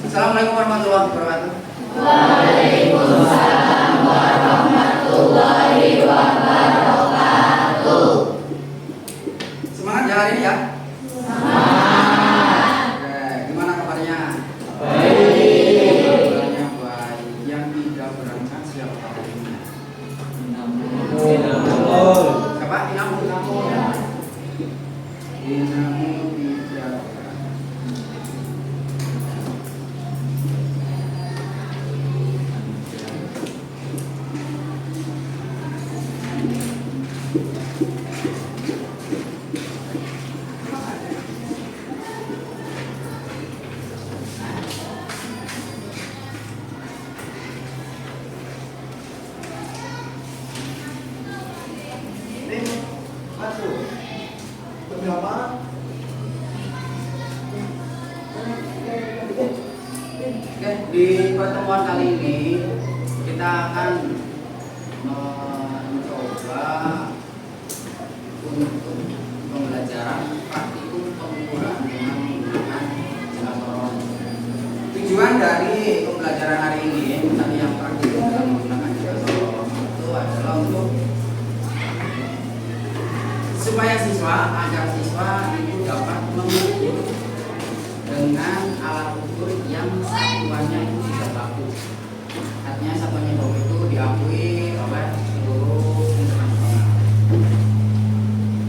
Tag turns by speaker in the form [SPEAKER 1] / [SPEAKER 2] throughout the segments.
[SPEAKER 1] Assalamualaikum warahmatullahi wabarakatuh.
[SPEAKER 2] Waalaikumsalam warahmatullahi wabarakatuh.
[SPEAKER 1] Semangat ya hari ini ya.
[SPEAKER 2] Semangat.
[SPEAKER 1] Oke, gimana kabarnya?
[SPEAKER 2] Baik.
[SPEAKER 1] Kabarnya baik. Yang tidak berangkat siapa hari ini? Siapa? Inamu. Inamu tidak. Oke, di pertemuan kali ini kita akan mencoba untuk pembelajaran praktikum pengukuran dengan menggunakan jangka sorong. Tujuan dari pembelajaran hari ini tadi yang praktikum dengan menggunakan jangka sorong itu adalah untuk supaya agar siswa itu dapat mengukur dengan alat ukur yang satuannya itu tidak baku. Artinya satuannya baku itu diakui oleh seluruh internasional.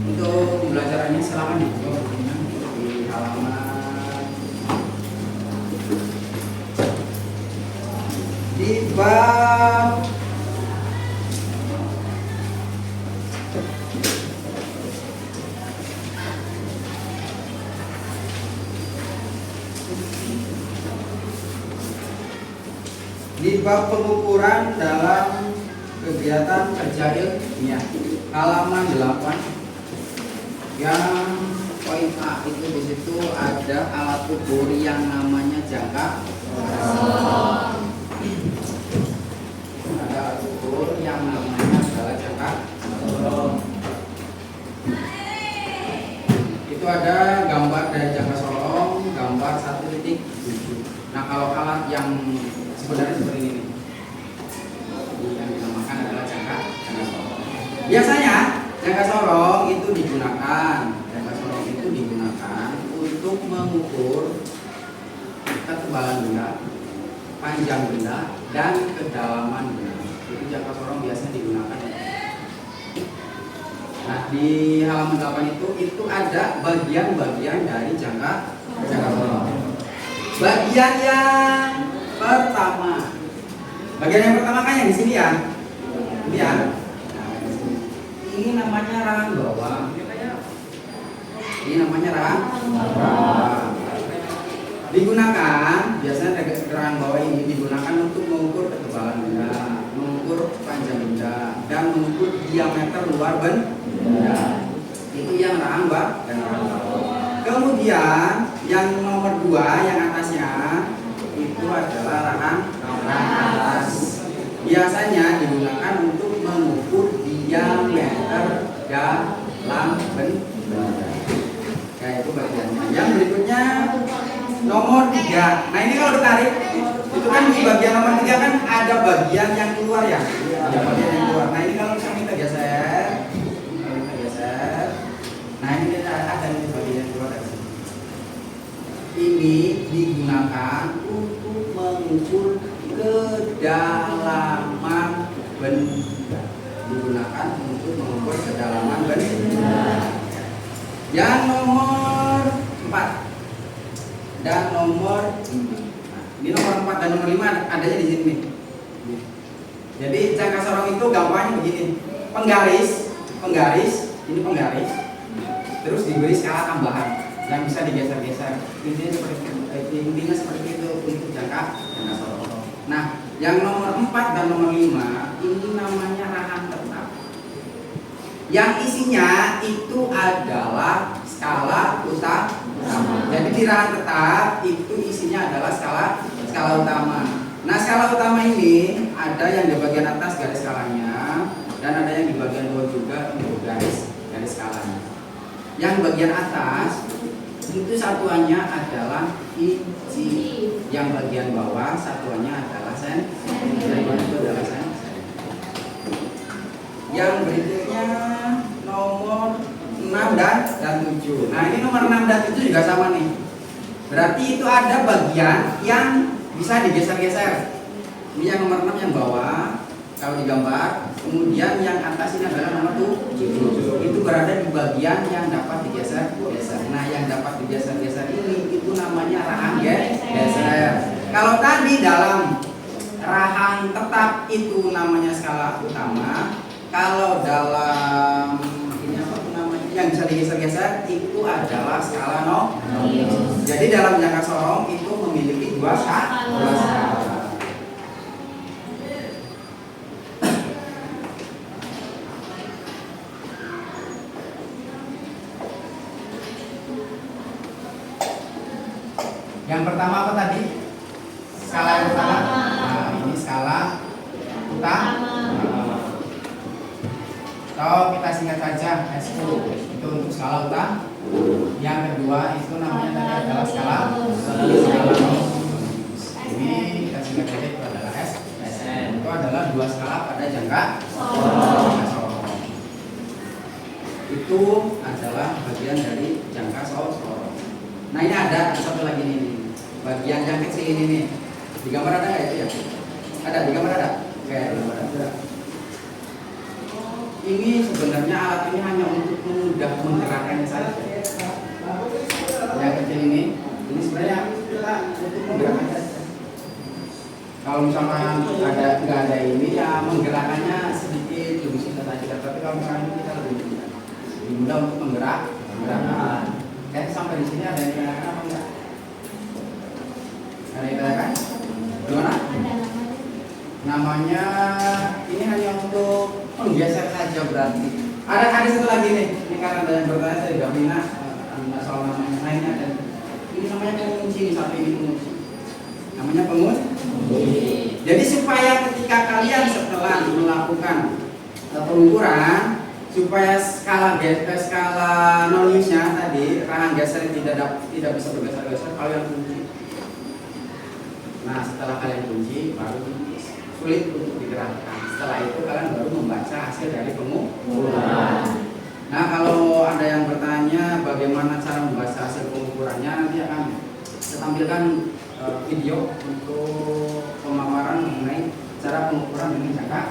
[SPEAKER 1] Untuk pembelajarannya silakan dibuka bukunya di halaman di bab pengukuran dalam kegiatan kerja ilmiah halaman 8 yang poin A itu di situ ada alat ukur yang namanya jangka sorong. Ada alat ukur yang namanya adalah jangka sorong. Itu ada gambar dari jangka sorong, gambar 1.7. Nah, kalau alat yang sebenarnya seperti ini nih, yang dinamakan adalah jangka sorong. Biasanya jangka sorong itu digunakan untuk mengukur ketebalan benda, panjang benda, dan kedalaman benda. Itu jangka sorong biasanya digunakan. Nah, di halaman 8 itu ada bagian-bagian dari jangka sorong. Bagian yang pertama kan yang di sini ya. Ini ya. Nah, ini namanya rahang bawah. Ini namanya rahang bawah. Digunakan biasanya rahang bawah ini digunakan untuk mengukur ketebalan benda, mengukur panjang benda, dan mengukur diameter luar benda. Itu yang rahang bawah dan rahang bawah. Kemudian yang nomor 2 yang atasnya itu adalah rahang atas. Biasanya digunakan untuk mengukur diameter dalam benda. Kayak itu bagiannya. Yang berikutnya nomor 3. Nah, ini kalau ditarik itu kan di bagian nomor 3 kan ada bagian yang keluar ya. Ada bagian yang keluar. Nah, ini kalau misalnya kita geser. Nah, ini kita ada di bagian yang keluar dari sini. Ini digunakan untuk mengukur kedalaman benda. Digunakan untuk mengukur kedalaman benda. Yang nomor 4 dan nomor 5. Nah, ini nomor 4 dan nomor 5 adanya di sini. Jadi jangka sorong itu gampangnya begini. Penggaris, ini penggaris. Terus diberi skala tambahan yang bisa digeser-geser. Intinya seperti itu untuk jangka sorong. Nah, yang nomor 4 dan nomor 5 ini namanya rahang tetap. Yang isinya itu adalah skala utama. Jadi di rahang tetap itu isinya adalah skala utama. Nah, skala utama ini ada yang di bagian atas garis skalanya dan ada yang di bagian bawah juga untuk garis skalanya. Yang bagian atas Itu satuannya adalah inci. Yang bagian bawah satuannya adalah sentimeter. Itu adalah sentimeter. Yang berikutnya nomor 6 dan 7. Nah, ini nomor 6 dan 7 juga sama nih. Berarti itu ada bagian yang bisa digeser-geser. Ini yang nomor 6 yang bawah kalau digambar. Kemudian yang atas ini adalah nomor 7. Itu berada di bagian yang dapat digeser-geser. Nah, yang dapat digeser-geser ini itu namanya rahang geser. Kalau tadi dalam rahang tetap itu namanya skala utama. Kalau dalam ini apa namanya yang bisa digeser-geser itu adalah skala Jadi dalam jangka sorong itu memiliki dua skala. Yang pertama apa tadi? Skala yang utama. Nah, ini skala utama. Atau kita singkat saja S10 itu untuk skala utama. Yang kedua itu namanya tadi adalah skala. Ini kita singkat saja itu adalah SN. Itu adalah dua skala pada jangka sorong. Itu adalah bagian dari jangka sorong. Nah, ini ada satu lagi nih. Bagian yang kecil ini nih. Di gambar ada nggak itu ya? Ada, di gambar ada? Oke, di gambar ada. Ini sebenarnya alat ini hanya untuk memudah menggerakkannya saja. Yang kecil ini sebenarnya kita untuk menggerakkan saja. Kalau misalnya nggak ada ini ya menggerakkannya sedikit lebih susah saja. Tapi kalau misalnya ini kita lebih mudah untuk menggerakkan. Sampai di sini ada yang ditanyakan apa enggak? Ada yang ditanyakan? Gimana? Namanya ini hanya untuk menggeser saja berarti. Ada satu lagi nih. Ini karena ada yang bertanya saya juga minat soal namanya. Nah, ini ada. Ini namanya pengunci nih, satu ini pengunci. Namanya pengunci. Jadi supaya ketika kalian setelah melakukan pengukuran supaya skala noliusnya tadi rahang geser tidak bisa bergeser-geser, kalian kunci. Nah, setelah kalian kunci baru sulit untuk digerakkan. Setelah itu kalian baru membaca hasil dari pengukuran. Nah, kalau ada yang bertanya bagaimana cara membaca hasil pengukurannya, nanti akan saya tampilkan video untuk pemaparan mengenai cara pengukuran dengan jangka.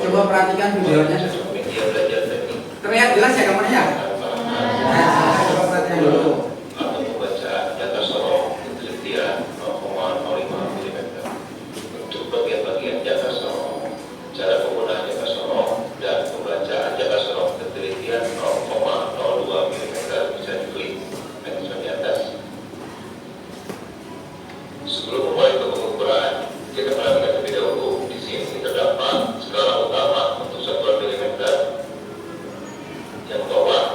[SPEAKER 1] Coba perhatikan videonya. Terlihat jelas ya gambarnya? Nah, coba perhatikan dulu.
[SPEAKER 3] Membaca data sorong ketelitian 0,05 mm untuk bagian-bagian data sorong, cara penggunaan data sorong dan pembacaan data sorong ketelitian 0,02 mm bisa diklik mekanisme di atas. Sebelum memulai pengukuran, kita perhatikan terlebih dahulu. Di sini terdapat skala utama untuk satuan milimeter, yang bawah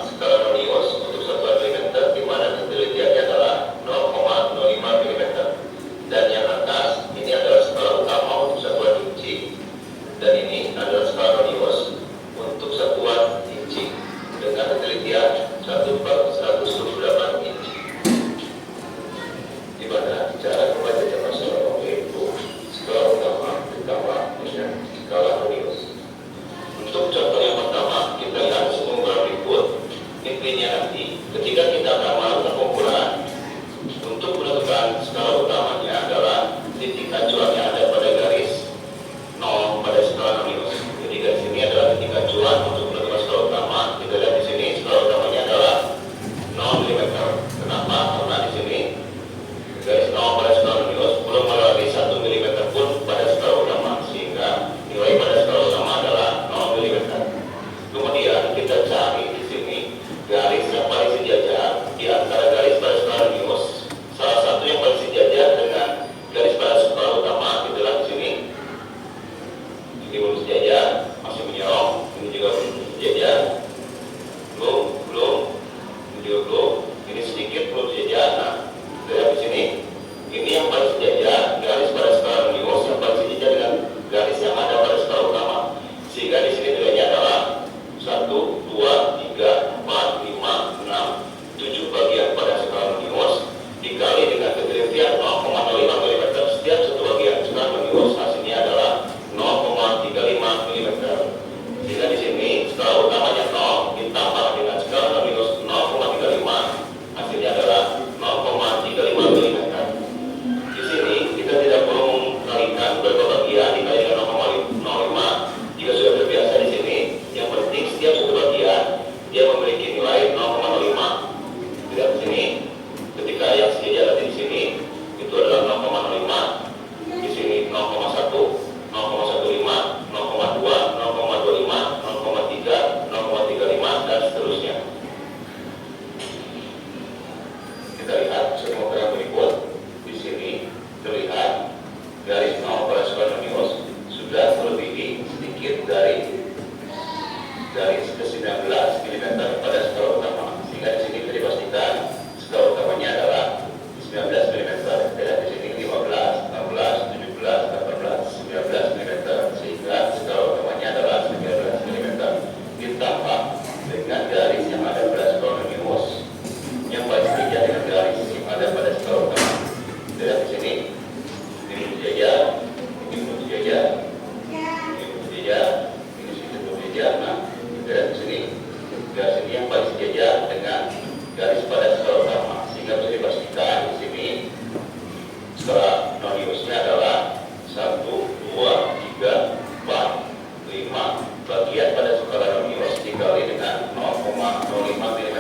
[SPEAKER 3] bagian pada skala radius dikali dengan 0,05 mm,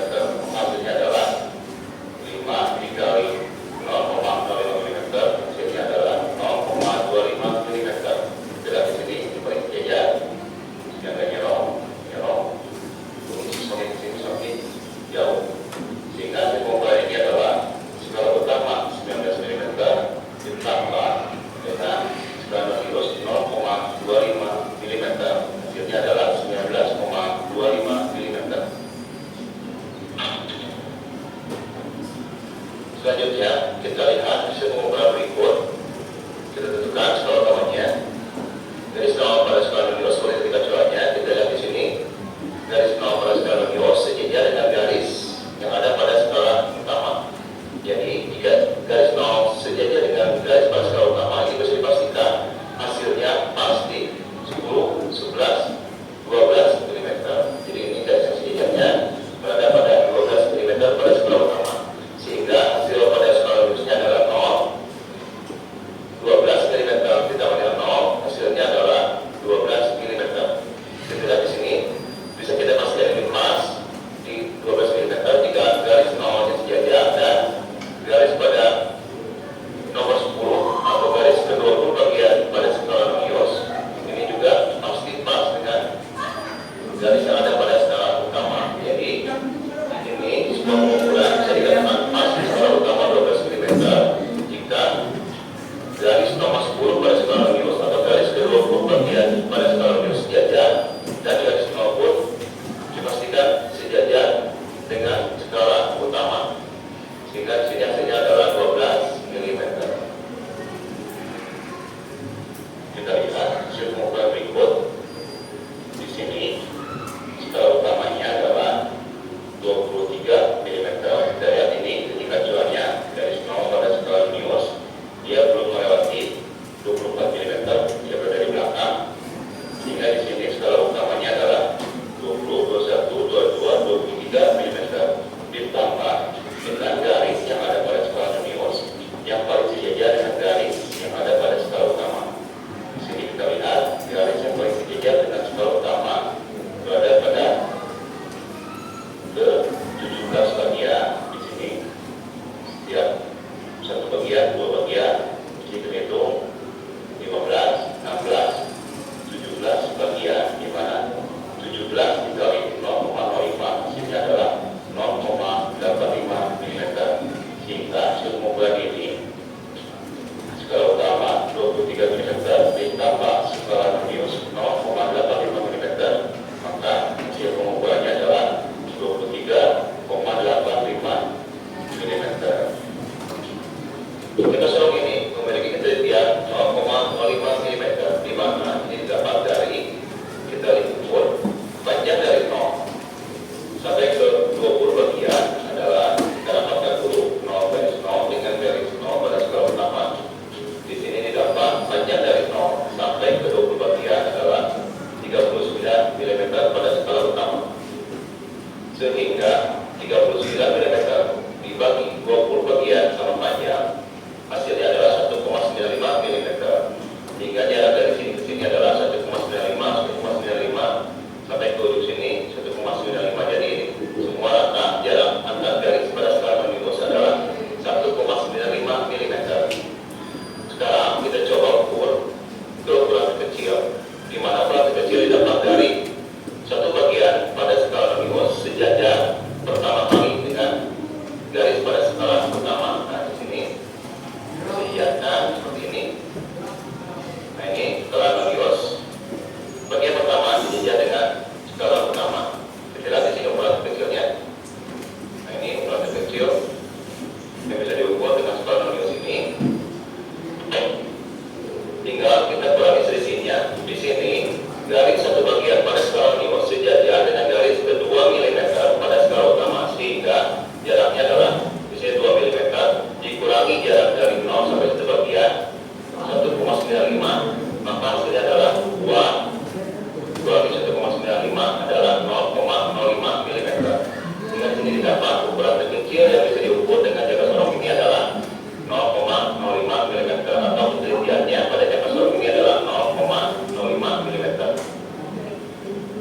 [SPEAKER 3] hasilnya adalah 5 dikali 0,05 mm, hasilnya adalah 0,25 mm. Bila di sini diberi jajar, jangan nyerong, semakin jauh, sehingga formula ini adalah skala utama 19 mm ditambah dengan skala radius 0,25 mm, hasilnya adalah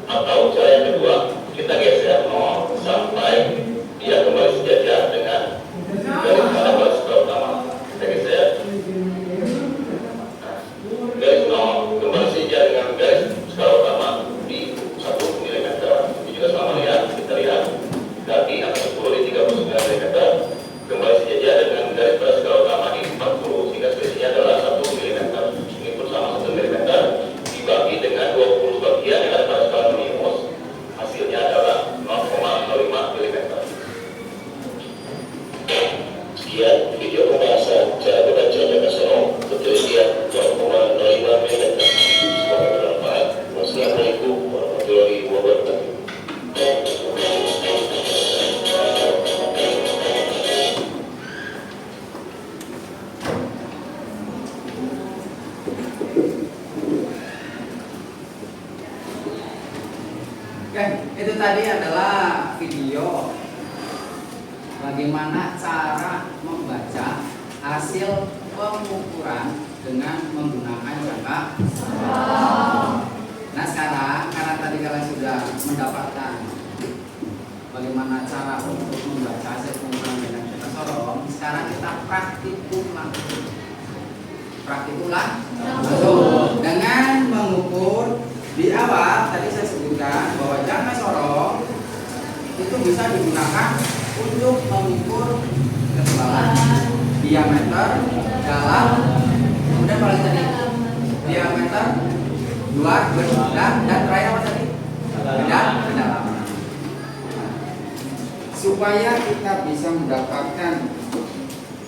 [SPEAKER 3] Atau cara yang kedua, kita geser 0 sampai dia kembali sejajar dengan garis mana skala utama. Kita geser. Garis 0 kembali sejajar dengan garis skala utama di 1 mm. Ini juga sama lihat, kita lihat kaki angka 10 di 39 mm kembali sejajar dengan garis pada skala utama di 40, sehingga selisihnya adalah 1 mm. Ini pun sama 1 mm dibagi dengan 20 bagian yang ada pada skala minimus, hasilnya adalah 0,05 mm. Sekian video pembahasan cara membaca jangka sorong ketelitian 0,05 mm. Semoga bermanfaat. Wassalamualaikum warahmatullahi wabarakatuh.
[SPEAKER 1] Oke, itu tadi adalah video bagaimana cara membaca hasil pengukuran dengan menggunakan jangka sorong. Nah sekarang karena tadi kalian sudah mendapatkan bagaimana cara untuk membaca hasil pengukuran dengan jangka sorong, sekarang kita praktikum langsung. Praktikum langsung dengan mengukur. Di awal tadi saya sebutkan bahwa jangka sorong itu bisa digunakan untuk mengukur ketebalan, diameter, dalam, kemudian paling tadi diameter, luar, dan terakhir apa tadi? Kedalaman. Supaya kita bisa mendapatkan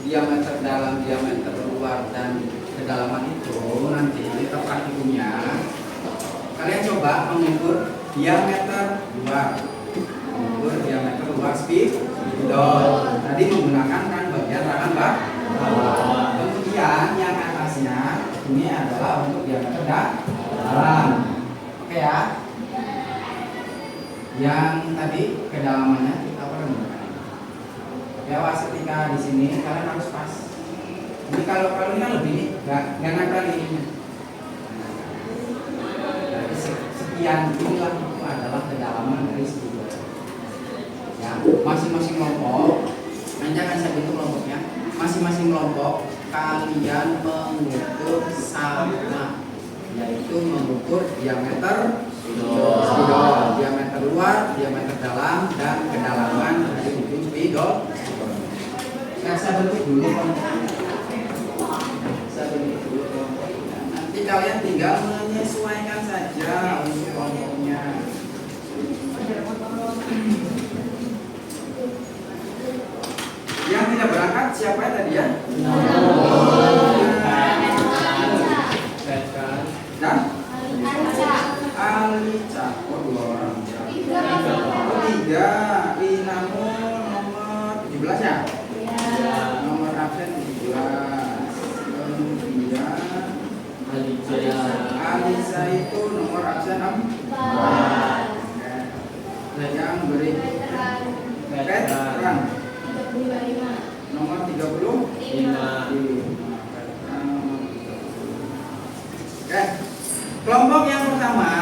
[SPEAKER 1] diameter dalam, diameter luar, dan kedalaman itu nanti kita praktikumnya. Kalian coba mengukur diameter luar, mengukur diameter luar spidol. Tadi menggunakan kan bagian tangan bawah. Kemudian yang atasnya ini adalah untuk diameter dalam. Oke ya. Yang tadi kedalamannya kita perlukan. Ya was ketika di sini kalian harus pas. Ini kalau ini kan lebih nggak nempel ini. Sekian inilah itu adalah kedalaman dari spidol. Ya, masing-masing kelompok, nanti akan saya bentuk kelompoknya. Masing-masing kelompok kalian mengukur sama, yaitu mengukur diameter spidol, diameter luar, diameter dalam, dan kedalaman dari ujung spidol. Nah, saya bentuk dulu kelompoknya. Nanti kalian tinggal menyesuaikan saja untuk kelompoknya. Yang tidak berangkat siapa tadi ya? Dan Alica. Oh, 2 orang. Oh, 3. Inamun nomor 17 ya? Nomor absen 17. Kemudian Alisa itu nomor absen 4. Yang berikutnya Petran nomor 35. Oke. Kelompok yang pertama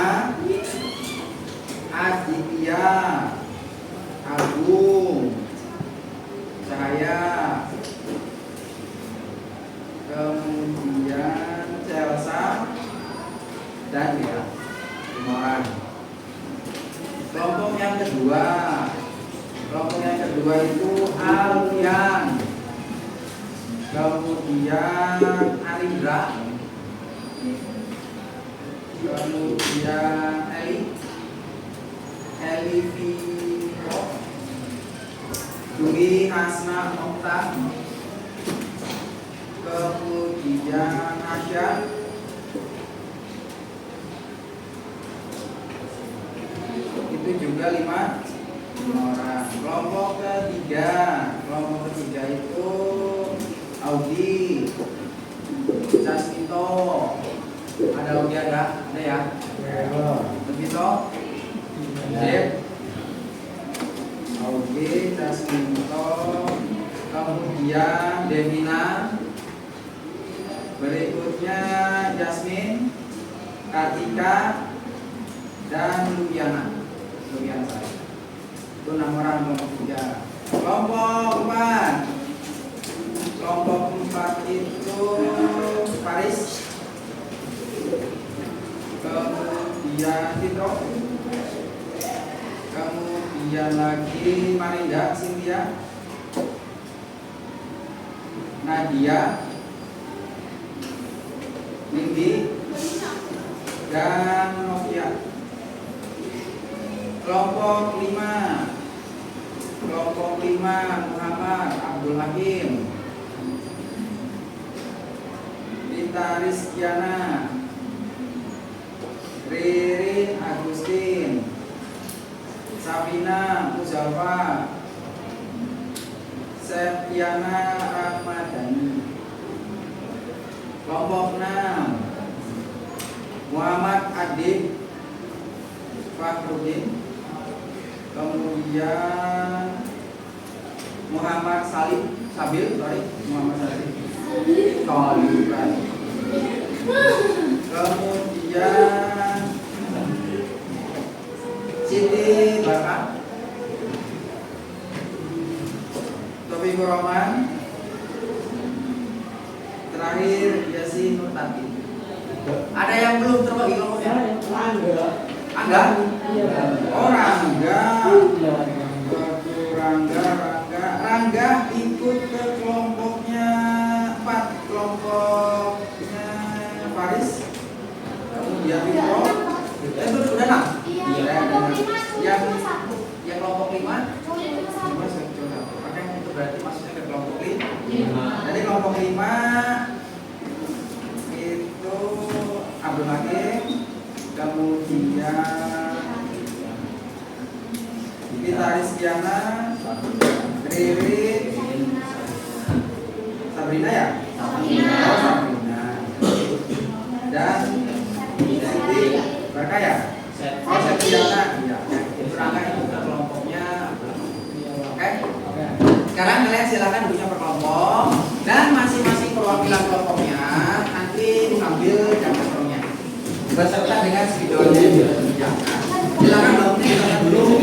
[SPEAKER 1] Aditya, Agung, Cahaya, kemudian Celsa, dan ya, 5 orang. Kelompok yang kedua itu Alfian, kemudian Alindra, kemudian Elivio, Dwi Hasna Okta, kemudian Asya, itu juga 5 orang. Kelompok ketiga itu Audi, Casmito, ada Audi ada ya? Casmito, Zip, Audi, Casmito, kemudian Devina, berikutnya Jasmine, Kartika, dan Lupiana Sari. Itu 6 orang kelompok 3. Kelompok 4. Kelompok 4 itu Paris, kemudian Fitro, kemudian lagi Marinda, Cynthia, Nadia, Windy, dan Novia. Kelompok 5. Kelompok 5 Muhammad Abdul Hakim, Rita Rizkiana, Ririn Agustin, Safina Muzalfa, Septiana Ramadhani. Kelompok 6 Muhammad Adik Fakhrudin, kemudian Muhammad Sabil, Muhammad Sabil, kemudian Siti Barka, Taufikur Rahman, terakhir Yasin Nurtati. Ada yang belum terbagi kelompoknya? Angga? Rangga ikut ke kelompoknya 4, kelompoknya Faris, kemudian Fitro. Itu udah 6. Yang kelompok 5 Oke, itu berarti masuknya ke kelompok 5. Jadi kelompok 5 itu Abdul Hakim, kemudian Rita Rizkiana, Riri, Sabrina ya? Sabrina. Dan Siti Barka ya? Septiana. Iya. Rangga itu ke kelompoknya. Oke? Sekarang kalian silakan duduknya per kelompok dan masing-masing perwakilan kelompoknya nanti mengambil jangka beserta dengan videonya yang disediakan. Silakan duduknya dulu.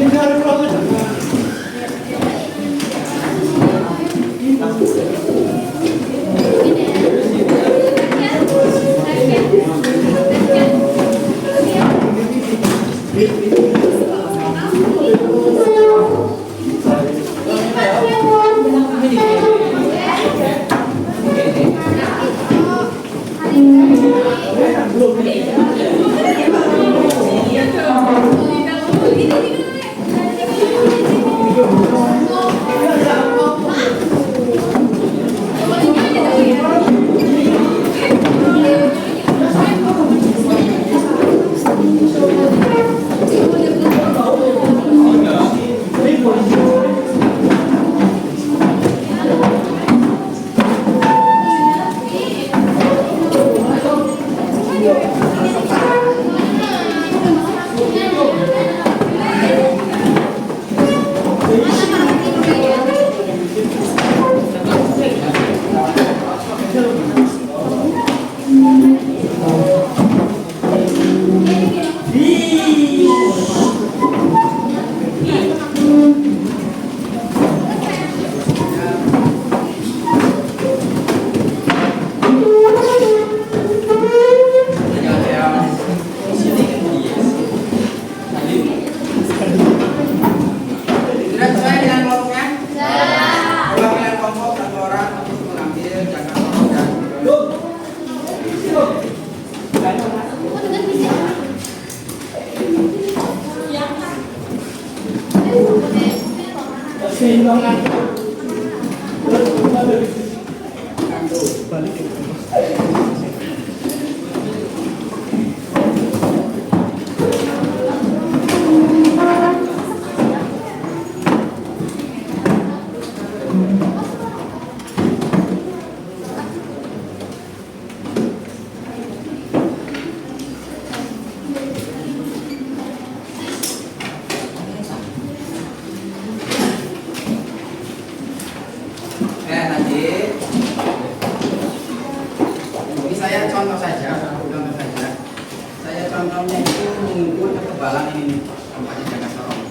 [SPEAKER 1] tempatnya jaga sorong.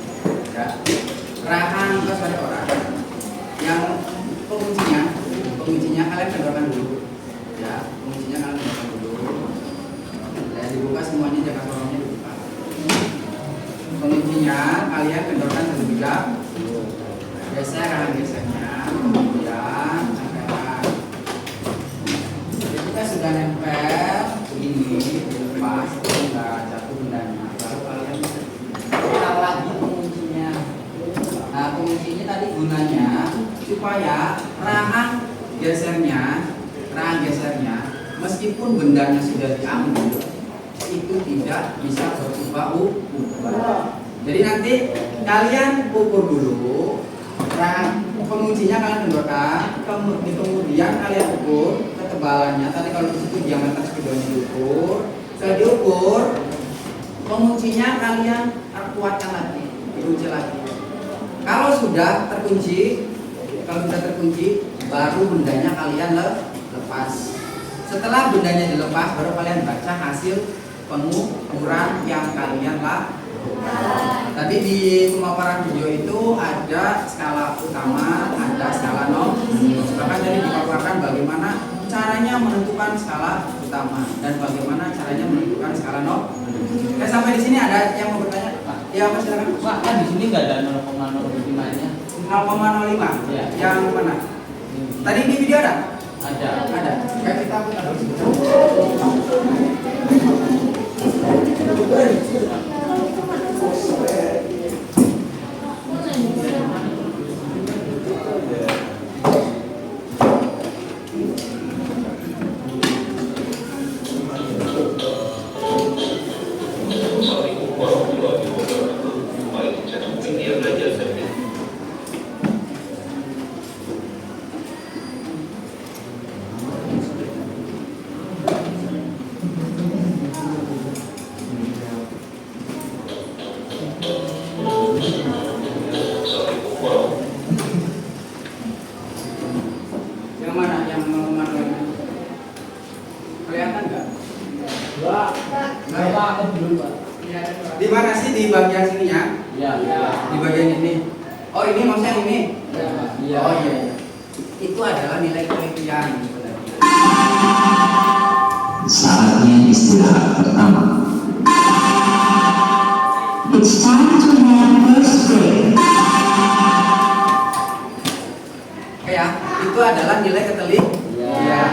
[SPEAKER 1] Ya. Rahang plus pada orang yang penguncinya kalian kendorkan dulu. Ya, penguncinya kalian kendorkan dulu. Ya, dibuka semuanya, jaga sorongnya dibuka. Penguncinya kalian kendorkan terlebih dahulu. Geser rahang gesernya, kemudian tempelkan. Ketika sudah nempel begini, dilepas, nggak jatuh bendanya. Baru kalian putar lagi penguncinya. Nah, penguncinya tadi gunanya supaya rahang gesernya, meskipun bendanya sudah diambil, itu tidak bisa berubah-ubah. Jadi nanti kalian ukur dulu, penguncinya kalian kendorkan, kemudian kalian ukur ketebalannya. Tadi kalau di situ diameter spidolnya diukur, setelah diukur, penguncinya kalian kuatkan lagi, dikunci lagi. Kalau sudah terkunci, baru bendanya kalian lepas. Setelah bendanya dilepas, baru kalian baca hasil pengukuran yang kalian lakukan. Tadi di pemaparan video itu ada skala utama, ada skala nol. Bahkan jadi dipaparkan bagaimana caranya menentukan skala utama dan bagaimana caranya menentukan skala nol. Oke, sampai di sini ada yang mau bertanya? Ya, Mas, silakan.
[SPEAKER 2] Pak, kan di sini nggak ada 0,05-nya.
[SPEAKER 1] 0,05.
[SPEAKER 2] Ya.
[SPEAKER 1] Yang mana? Tadi di video ada?
[SPEAKER 2] Ada.
[SPEAKER 1] Ada. Kayak kita putar dulu.
[SPEAKER 3] Assalamualaikum warahmatullahi wabarakatuh. Baik, channel media belajar saya. Assalamualaikum warahmatullahi.
[SPEAKER 1] Yang mana? Yang mana? Kelihatan nggak?
[SPEAKER 2] Pak, Pak, aku dulu, Pak.
[SPEAKER 1] Di mana sih di bagian sini ya?
[SPEAKER 2] Iya.
[SPEAKER 1] Di bagian ini. Oh, ini maksudnya ini?
[SPEAKER 2] Iya.
[SPEAKER 1] Oh iya. Itu adalah nilai penelitian sebenarnya.
[SPEAKER 4] Saatnya istirahat pertama. It's time to have first break.
[SPEAKER 1] Oke ya, itu adalah nilai ketelitian.
[SPEAKER 2] Iya.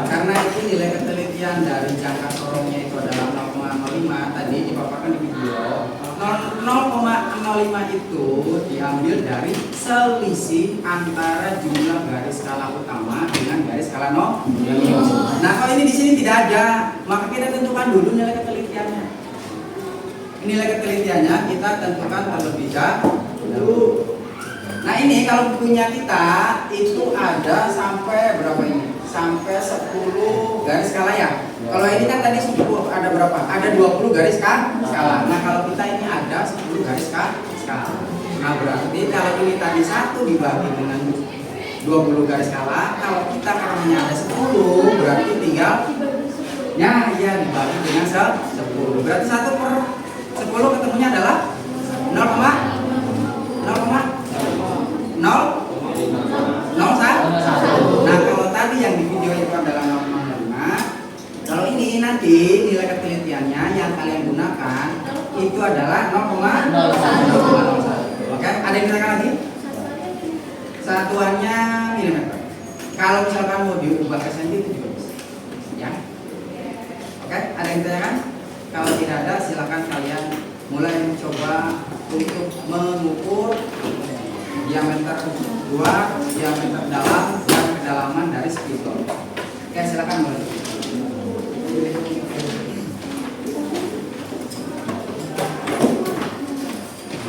[SPEAKER 1] Karena itu nilai ketelitian dari jangka sorongnya itu adalah 0,05 tadi dipaparkan di video. 0,05 itu diambil dari selisih antara jumlah garis skala utama dengan garis skala nol. Nah, kalau ini di sini tidak ada, maka kita tentukan dulu nilai ketelitiannya. Nilai ketelitiannya kita tentukan terlebih dahulu. Nah, ini kalau punya kita itu ada sampai berapa ini? Sampai 10 garis skala ya. Kalau ini kan tadi 10 ada berapa? Ada 20 garis skala. Nah, kalau kita ini ada 10 garis skala. Nah, berarti kalau ini tadi 1 dibagi dengan 20 garis skala, kalau kita karena ada 10 berarti tinggal ya dibagi dengan 10. Berarti 1 per 10 ketemunya adalah 0,01. Nah, kalau tadi yang di video itu adalah 0,05. Kalau ini nanti nilai ketelitiannya yang kalian gunakan itu adalah 0,01. Oke, ada yang ditanyakan lagi? Satuannya milimeter. Kalau misalkan mau diubah ke senti itu juga bisa. Ya. Oke, ada yang ditanyakan? Kalau tidak ada, silakan kalian mulai mencoba untuk mengukur diameter luar, diameter dalam, dan kedalaman dari spidol. Oke, silakan mulai.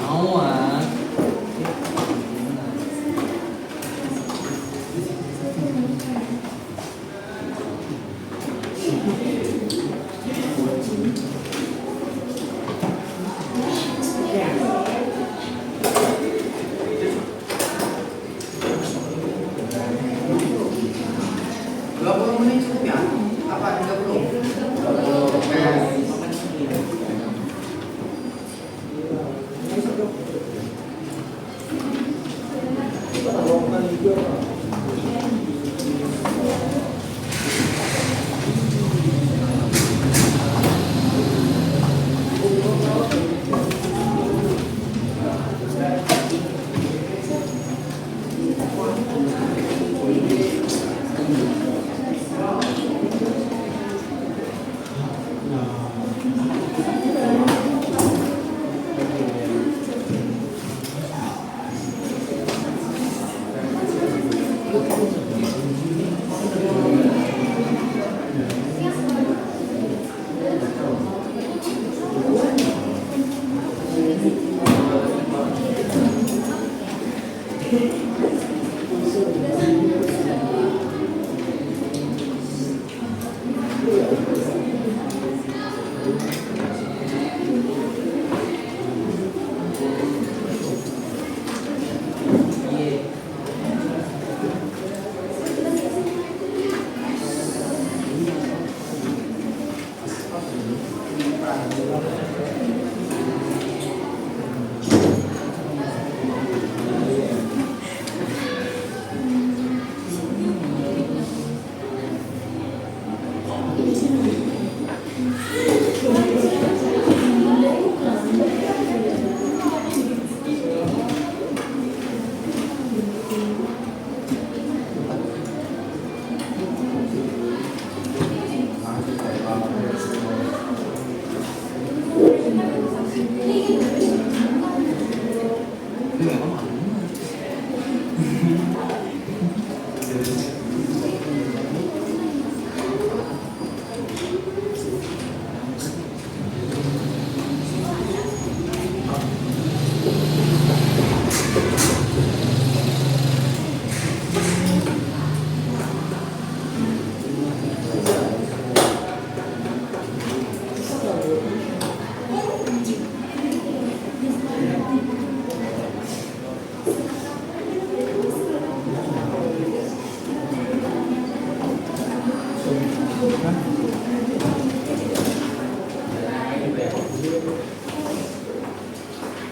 [SPEAKER 2] Mau ah.
[SPEAKER 1] Cukup ya? Apa 30? Oke.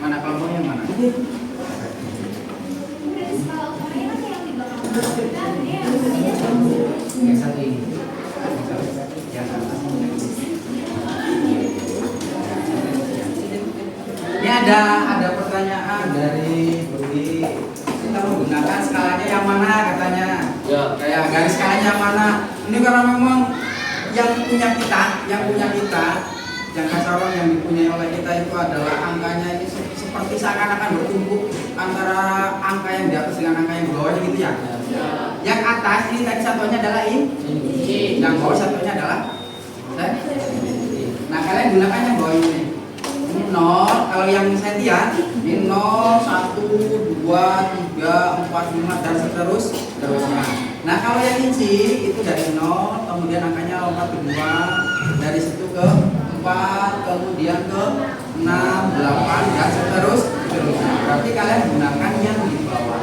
[SPEAKER 1] Mana kelompok yang mana? Yang satu ini. Yang satu. Ini ada pertanyaan dari Budi. Kita menggunakan skalanya yang mana katanya?
[SPEAKER 2] Ya.
[SPEAKER 1] Kayak garis skalanya yang mana? Ini karena memang yang punya kita, yang kasaron yang dipunyai oleh kita itu adalah angkanya ini seperti seakan-akan bertumpuk antara angka yang di atas dengan angka yang di bawahnya gitu ya. Yang atas ini tadi satuannya adalah ini, yang bawah satunya adalah nah kalian gunakan yang bawah ini 0, kalau yang sentian ini 0, 1, 2, 3, 4, 5 dan seterusnya. Nah kalau yang inci itu dari 0 kemudian angkanya lompat ke 2, dari situ ke 4, kemudian ke 6, 8 dan seterusnya. Berarti kalian gunakan yang di bawah.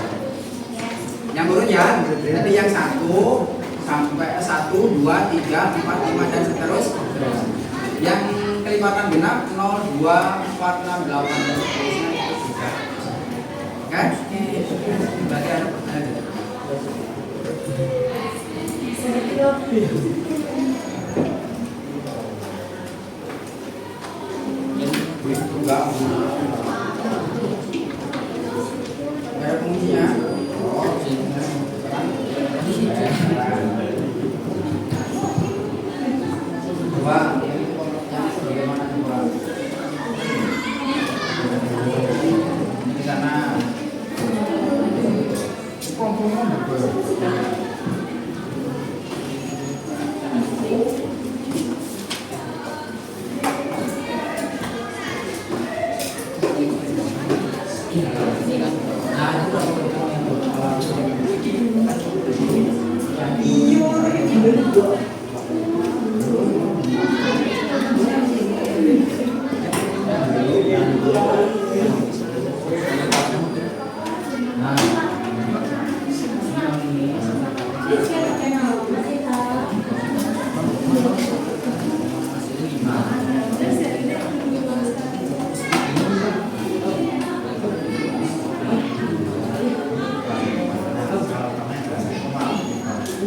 [SPEAKER 1] Yang urut ya, jadi yang 1 sampai 1, 2, 3, 4, 5 dan seterusnya. Yang kelipatan genap 0, 2, 4, 6, 8 dan seterusnya itu juga. Kan? Berarti ada pertanyaan. Enggak ada penguncinya. Coba bagaimana coba di sana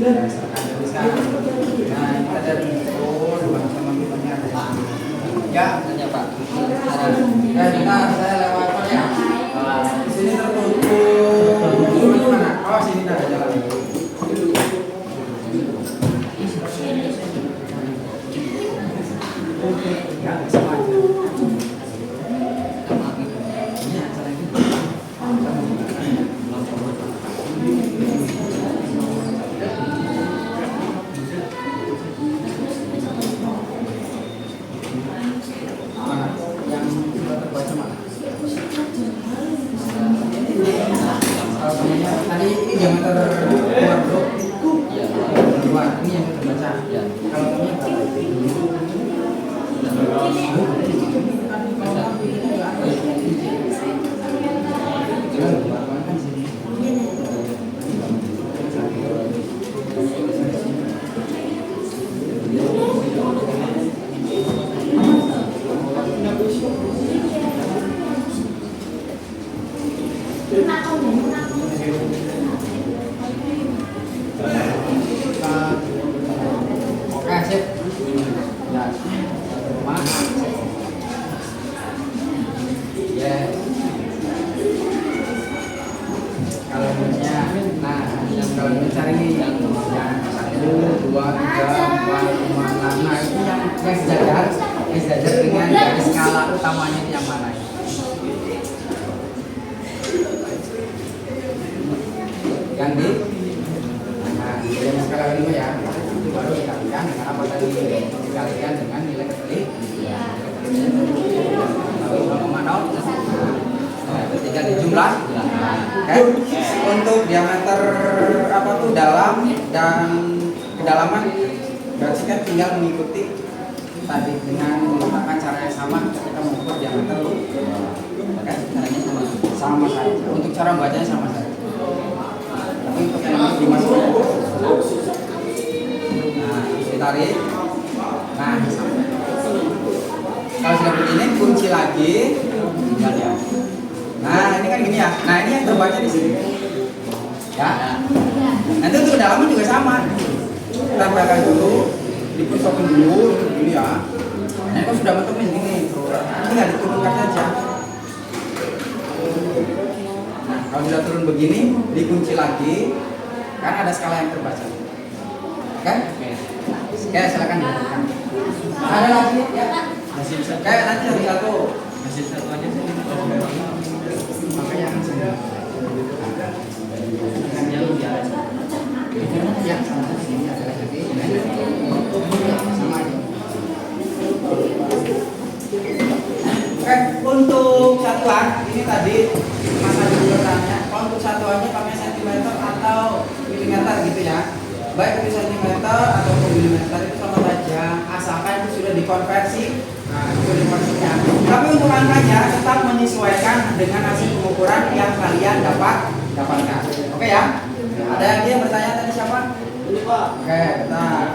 [SPEAKER 1] Nah, silakan tuliskan. Nah, ini ada sama bimanya ada. Ya,
[SPEAKER 2] Tanya Pak.
[SPEAKER 1] ya bentar, saya lewat ya. Di sini tertutup. Mana? Oh, sini ada jalan. Ya, sama aja. Ini acara ini. Mana? Yang sudah terbaca mana? Tadi ini diameter keluar bro.
[SPEAKER 2] Iya.
[SPEAKER 1] Keluar. Ini yang terbaca.
[SPEAKER 2] Ya.
[SPEAKER 1] Kalau ini oke, sip. Ya. Mas. Yes. Kalau minusnya, nah, kalau minus cari nih yang 1, 2, 3, 4, 5, 6. Nah, itu yang sejajar dengan dari skala utamanya itu yang mana? Yang di nah, yang skala 5 ya. Itu baru dikalikan dengan apa tadi? Dikalikan dengan nilai ketelik. Nah, itu tinggal dijumlah. Oke. Untuk diameter apa tuh dalam dan kedalaman berarti kan tinggal mengikuti tadi dengan menggunakan cara yang sama kita mengukur diameter tuh. Oke, caranya sama saja. Untuk cara membacanya sama saja. Tapi untuk yang ini dimasukkan. Nah, ditarik. Nah, sampai. Kalau sudah begini kunci lagi. Tinggal ya. Nah, ini kan gini ya. Nah, ini yang terbaca di sini. Ya. Nanti untuk kedalaman juga sama. Tambahkan dulu, dipusokin dulu, gini ya. Nah, kalau sudah bentuk ini, tinggal diturunkan saja. Nah, kalau sudah turun begini, dikunci lagi, kan ada skala yang terbaca. Oke? Oke, silakan dibuka. Ada lagi ya? Masih bisa. Kayak nanti satu. Masih satu aja sih. Makanya yang sini. Yang biasa. Ya, sama sini ada lagi. Sama aja. Oke, untuk satuan ini tadi Mas Adi bertanya, untuk satuannya pakai sentimeter atau milimeter gitu ya. Baik itu sentimeter atau milimeter itu sama saja, asalkan itu sudah dikonversi. Nah, itu dikonversinya. Tapi untuk angkanya tetap menyesuaikan dengan hasil pengukuran yang kalian dapatkan. Oke ya? Ada lagi yang bertanya tadi siapa? Ini Pak. Oke, bentar.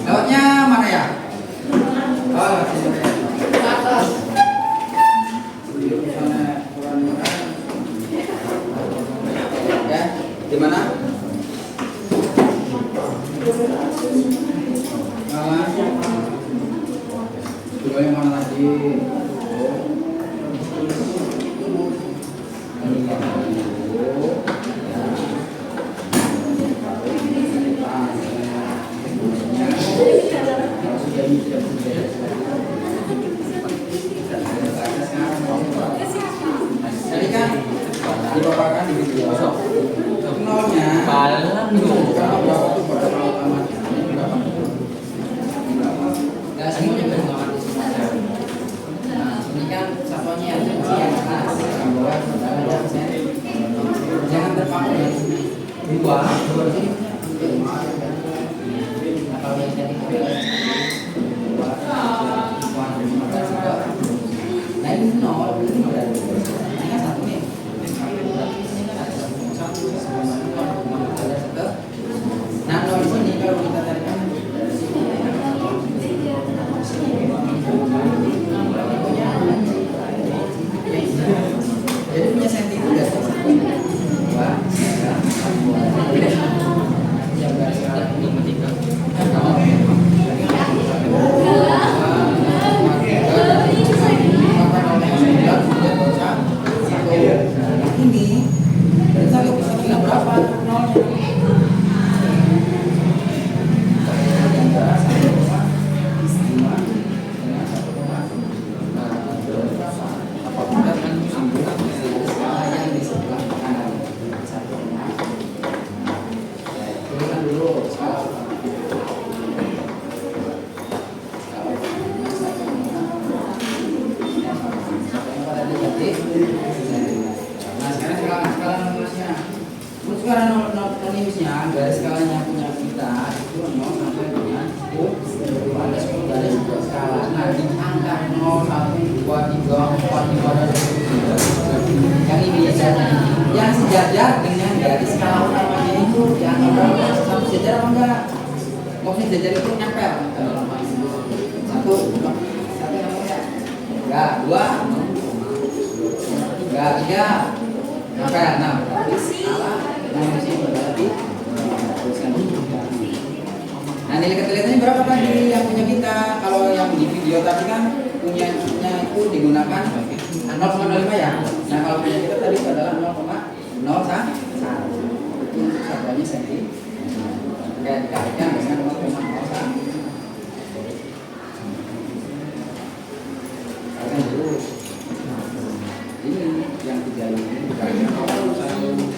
[SPEAKER 1] Lewatnya mana ya? Oh, sini. Atas. Ya, di mana? Dua yang mana lagi? Jadi kan dipaparkan di video nolnya
[SPEAKER 2] Balang dong.
[SPEAKER 1] kalau berapa tuh berapa utama berapa? Nggak semuanya berapa di sini. Nah, ini kan satuannya yang kecil yang atas, jangan terpaku ya. Dua sini. Nah, kalau yang jadi nah ini nol, ini berarti ini kan satu nih. Nah, nol sini kalau kita carikan jadi rumusnya garis skalanya punya kita itu 0 sampai dengan 10 ada 10 garis skala. Nah di angka 0, 1, 2, 3, 4, 5 dan 10 yang ini yang sejajar dengan garis skala utamanya itu di angka berapa? Satu sejajar apa enggak? Maksudnya sejajar itu nempel. Satu namanya enggak, dua enggak, tiga nempel, 6 salah. Nah nilai ketelihatannya berapa tadi yang punya kita? Kalau yang di video tadi kan punya itu digunakan 0,05 ya. Nah kalau punya kita tadi itu adalah 0,01. Itu satuannya senti. Oke, dikalikan dengan 0,01. Kalikan dulu. Ini yang 3 ini dikalikan 0,1.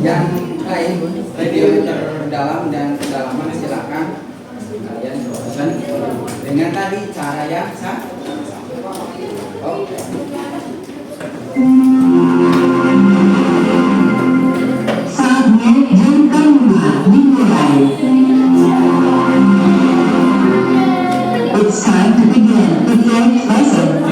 [SPEAKER 1] Yang lain video terdalam dan kedalaman silakan kalian pesan dengan tadi cara yang sah. Oke.
[SPEAKER 4] Saatnya jam kedua dimulai. It's time to begin the third lesson.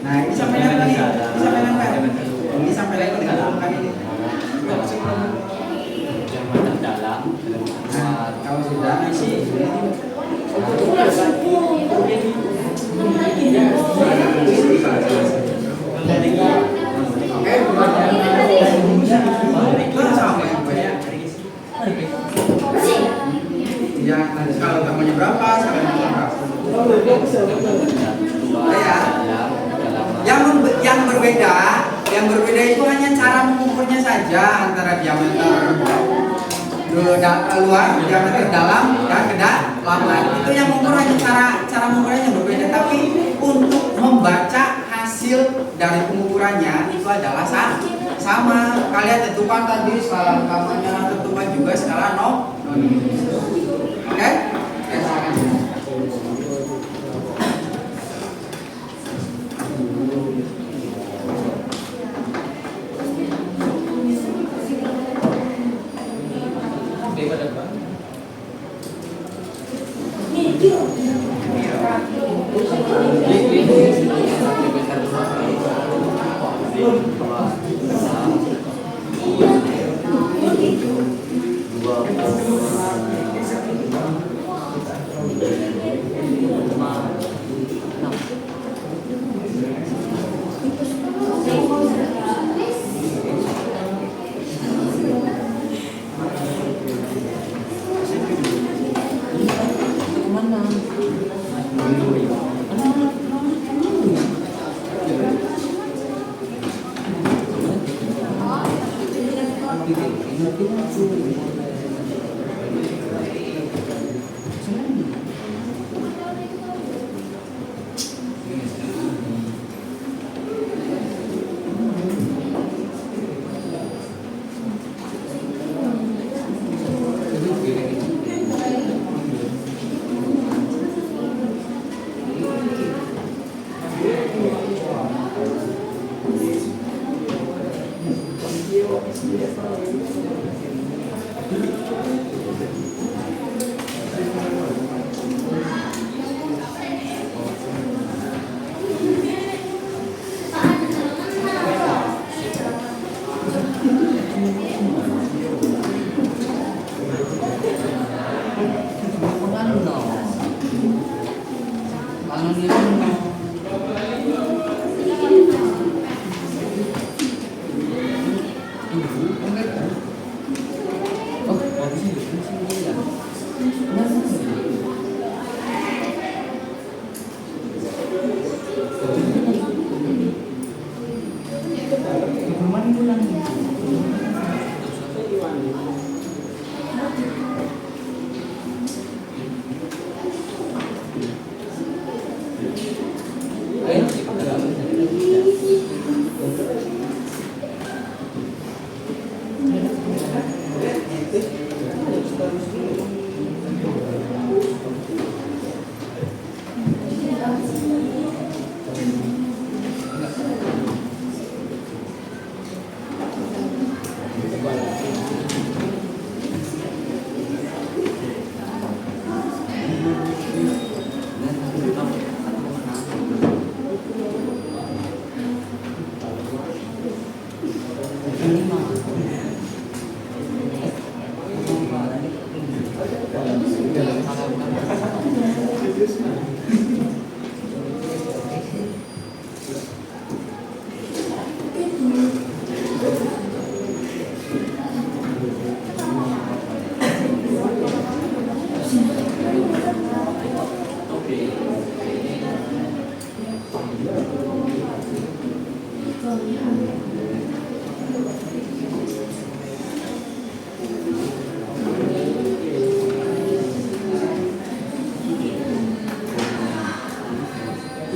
[SPEAKER 1] Nah ini sampai lagi, ini sampai lagi dengan ini. Nah, kalau sudah isi ya, nanti kalau kamunya berapa, sekarang berapa? Yang berbeda itu hanya cara mengukurnya saja antara diameter luar, diameter dalam dan kedalaman. Itu yang mengukur hanya cara mengukurnya yang berbeda, tapi untuk membaca hasil dari pengukurannya itu adalah sama. Kalian tentukan tadi skala rekamannya, tentukan juga skala 0. Oke?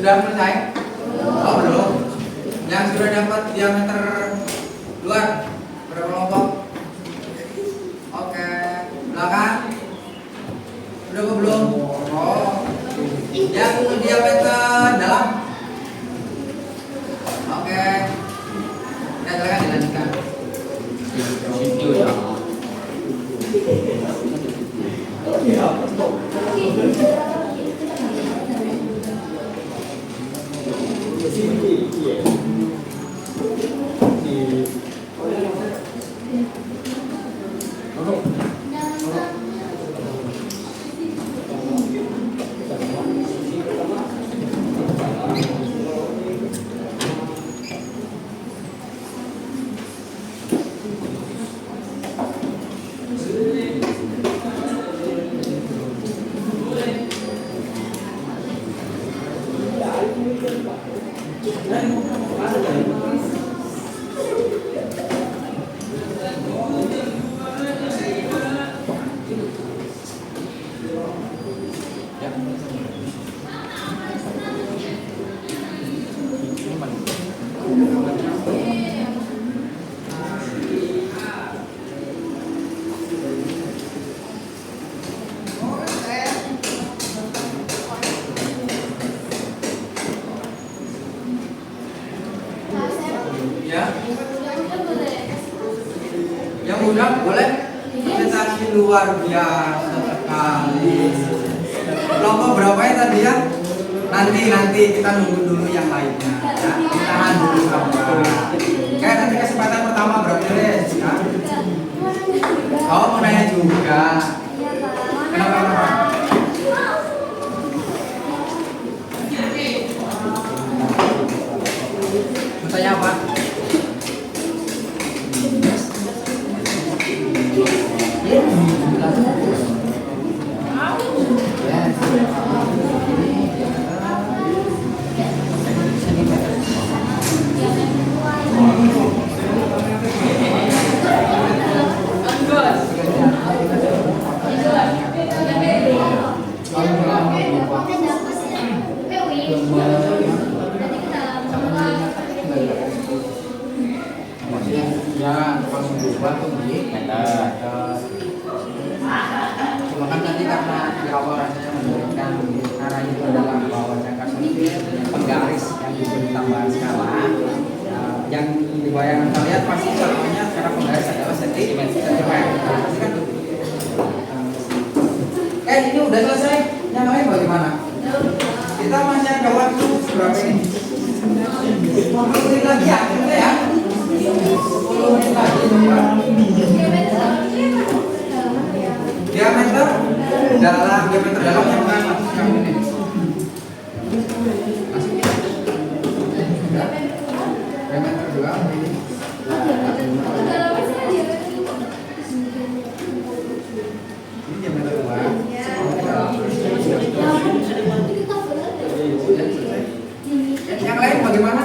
[SPEAKER 1] Sudah selesai? Oh belum. Yang sudah dapat diameter luar berapa kelompok? Oke. Belakang? Sudah apa belum? Oh. Yang diameter dalam? Oke. Ya silakan dilanjutkan. Ya. Yang udah boleh presentasi luar biasa sekali. Kelompok berapa ya tadi ya? Nanti kita nunggu dulu yang lainnya. Ya. Tahan dulu sabar. Oke, nanti kesempatan pertama berapa deh? Ya. Oh, mau nanya juga. Kenapa? Mau tanya apa? Ya, langsung berubah tuh cuma kan tadi karena di awal rasanya memberikan arah itu adalah bahwa jangka sempit penggaris yang diberi tambahan skala yang di bayangan kalian pasti contohnya cara penggaris adalah sentimeter. Ini udah selesai, yang lain bagaimana? Kita masih ada waktu berapa ini? 10 menit lagi ya, kita ya. 10 menit lagi. Diameter dalamnya berapa? Kamu ini. Diameter 2 ini. Ini diameter 2. Yang lain bagaimana?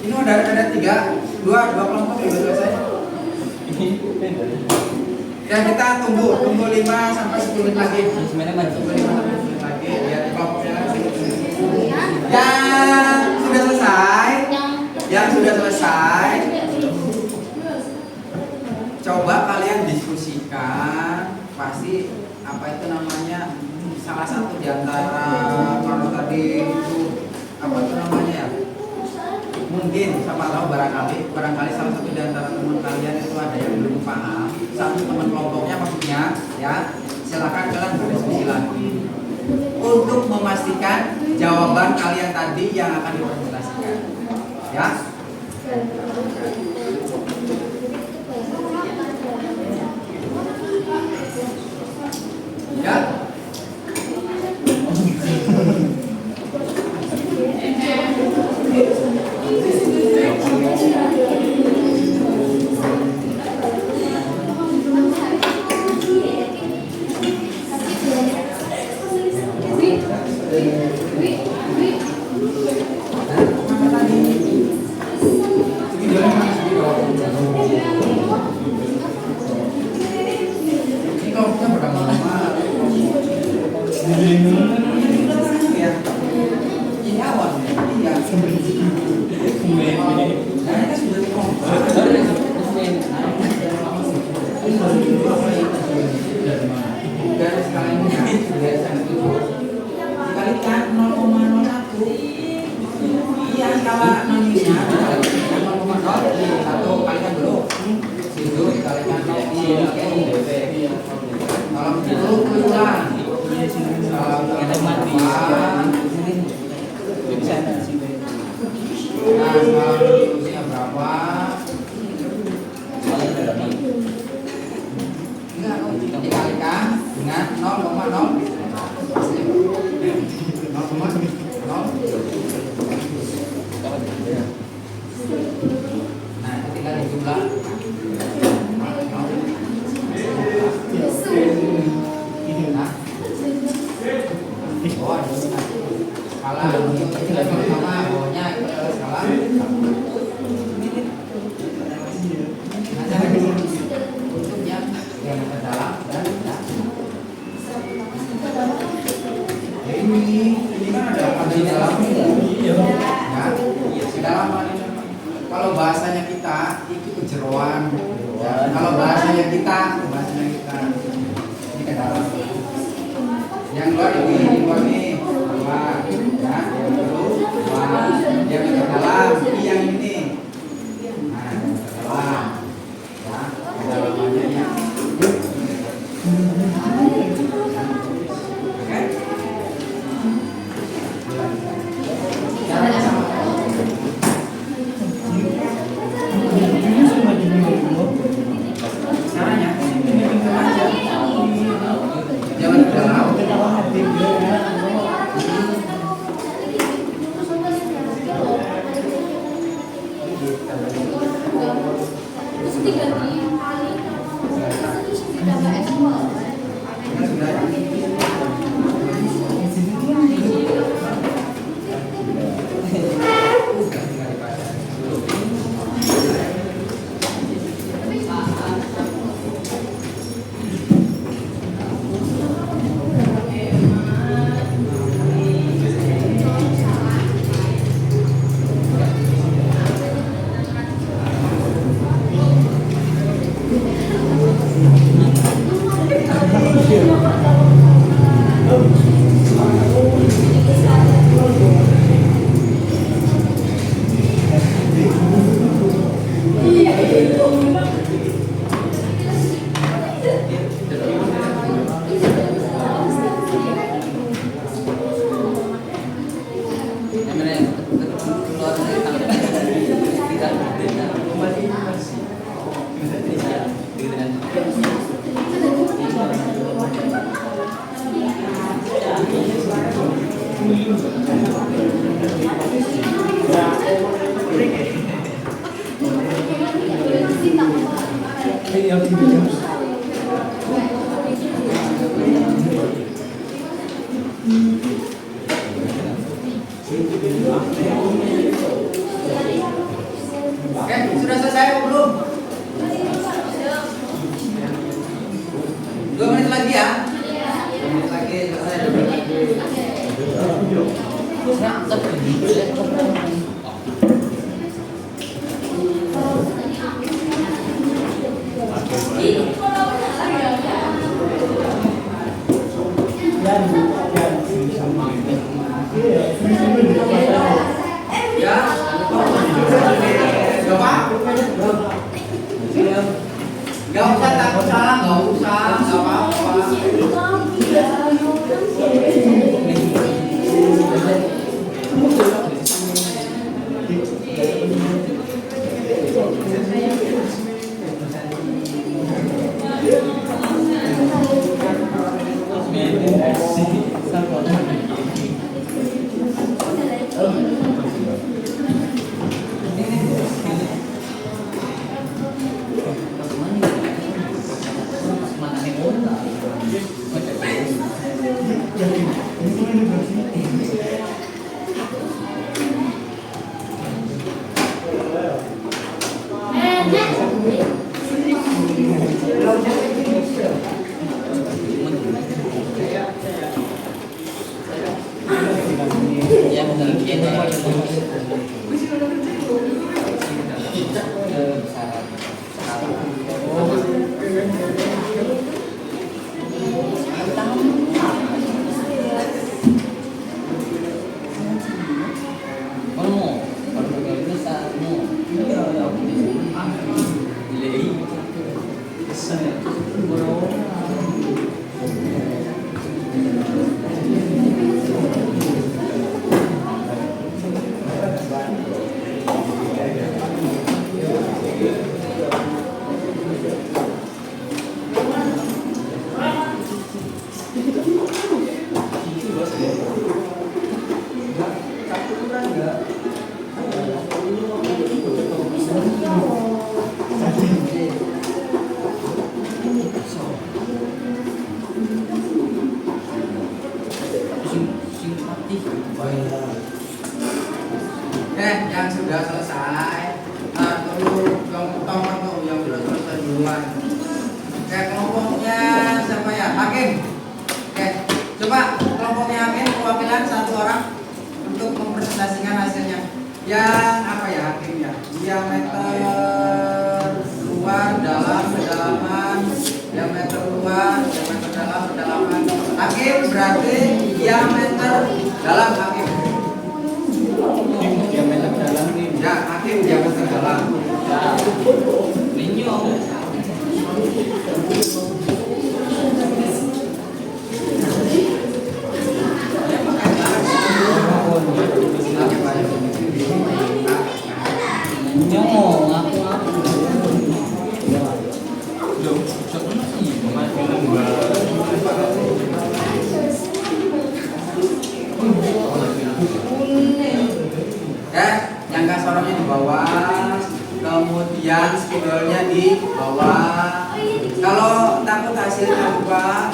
[SPEAKER 1] Ini udah ada 2 kelompok yang sudah selesai. Ya kita tunggu 5 sampai 10 menit lagi. 5 sampai 10 menit lagi ya kelompoknya. Yang sudah selesai, coba kalian diskusikan. Pasti apa itu namanya, salah satu di antara kalau tadi itu apa itu namanya ya, mungkin sama tahu barangkali salah satu di antara teman kalian itu ada yang belum paham, satu teman kelompoknya maksudnya ya, silakan kalian berdiskusi lagi untuk memastikan jawaban kalian tadi yang akan dipresentasikan ya. Ya. Kalau bahasanya kita itu kejeroan, kalau bahasanya kita ini ke dalam. Yang luar ini, luar nih, luar, ya, yang luar, yang ke dalam, yang ini, nah, ke dalam, ya, ke dalamannya ya. Oke, sudah selesai atau belum? 2 menit lagi ya? 2 menit lagi selesai. Ya, nggak usah takut salah, nggak usah, nggak apa-apa.
[SPEAKER 2] Ya mungkin
[SPEAKER 1] Yang sudah selesai, tunggu kelompok tuh yang sudah selesai duluan. Kelompoknya siapa ya? Hakim. Oke, coba kelompoknya Hakim perwakilan satu orang untuk mempresentasikan hasilnya. Yang apa ya Hakim ya? Diameter luar, dalam, kedalaman, diameter luar, diameter dalam, kedalaman. Hakim berarti diameter dalam Hakim.
[SPEAKER 2] diameter dalam ini.
[SPEAKER 1] Ya, Hakim diameter dalam.
[SPEAKER 2] Minyo.
[SPEAKER 1] Ya, yang kasorongnya di bawah, kemudian spidolnya di bawah. Kalau takut hasilnya lupa,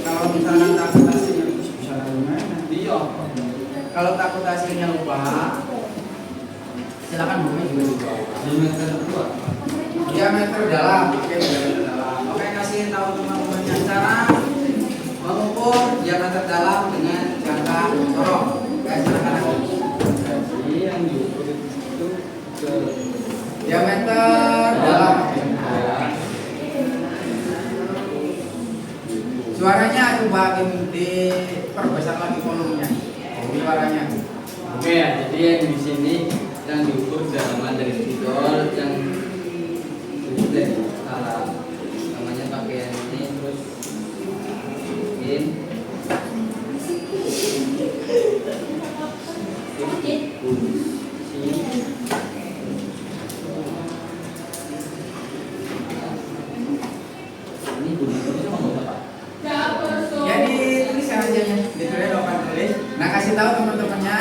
[SPEAKER 1] kalau misalkan takut hasilnya bisa gimana?
[SPEAKER 2] Iya.
[SPEAKER 1] Kalau takut hasilnya lupa, silakan bukunya juga di bawah.
[SPEAKER 2] Diameter dua.
[SPEAKER 1] Diameter dalam, oke diameter dalam. Oke, kasih tahu teman-temannya cara mengukur diameter dalam dengan jangka sorong. Oke, silakan.
[SPEAKER 2] Jadi yang diukur itu ke
[SPEAKER 1] Diameter dalam. Suaranya coba diperbesar lagi volumenya. Suaranya.
[SPEAKER 2] Oke ya, jadi yang di sini yang diukur kedalaman dari spidol yang itu dari alat namanya pakaian ini terus masukin ini bunyi terus ngomong apa?
[SPEAKER 1] Jadi tulis hasilnya, ditulis papan tulis. Nah, kasih tahu teman-temannya.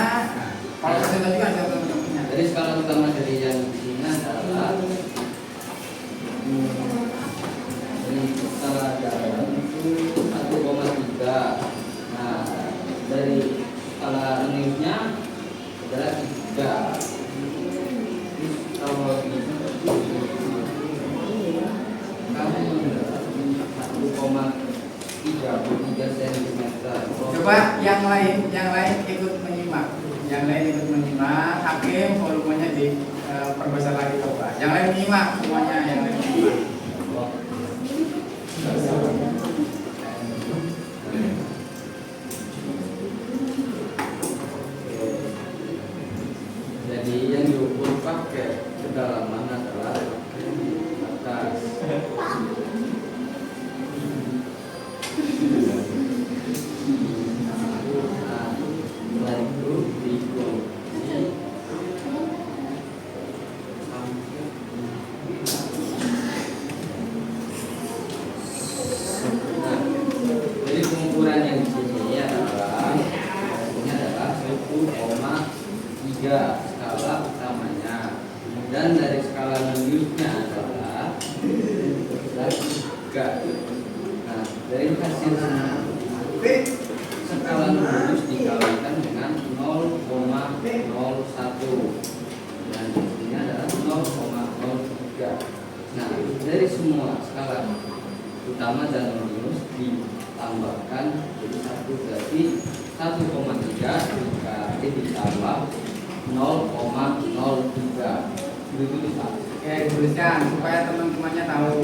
[SPEAKER 1] Kalau kasih tahu juga kasih tahu teman-temannya.
[SPEAKER 2] Jadi skala utama dari yang di sini adalah dari skala dalam itu 1,3. Nah, dari skala reliefnya adalah 3. Terus kalau ini kamu 1,33 cm.
[SPEAKER 1] Coba yang lain ikut menyimak.
[SPEAKER 5] Yang lain ikut menyimak. Hakim volumenya diperbesar lagi coba. Yang lain menyimak semuanya. Yang lain menyimak.
[SPEAKER 2] Jadi yang diukur pakai kedalaman adalah atas. Setelah itu dikunci jadi pengukuran yang di sini adalah ini adalah 1,3 skala utamanya, dan dari skala nilainya adalah 3. Nah, dari hasil skala lurus dikalikan dengan 0,01 dan ini adalah 0,03. Nah, dari semua skala utama dan minus ditambahkan jadi 1, berarti 1,3 dikali ditambah 0,03. Begitu Pak.
[SPEAKER 5] Oke, tuliskan supaya teman-temannya tahu.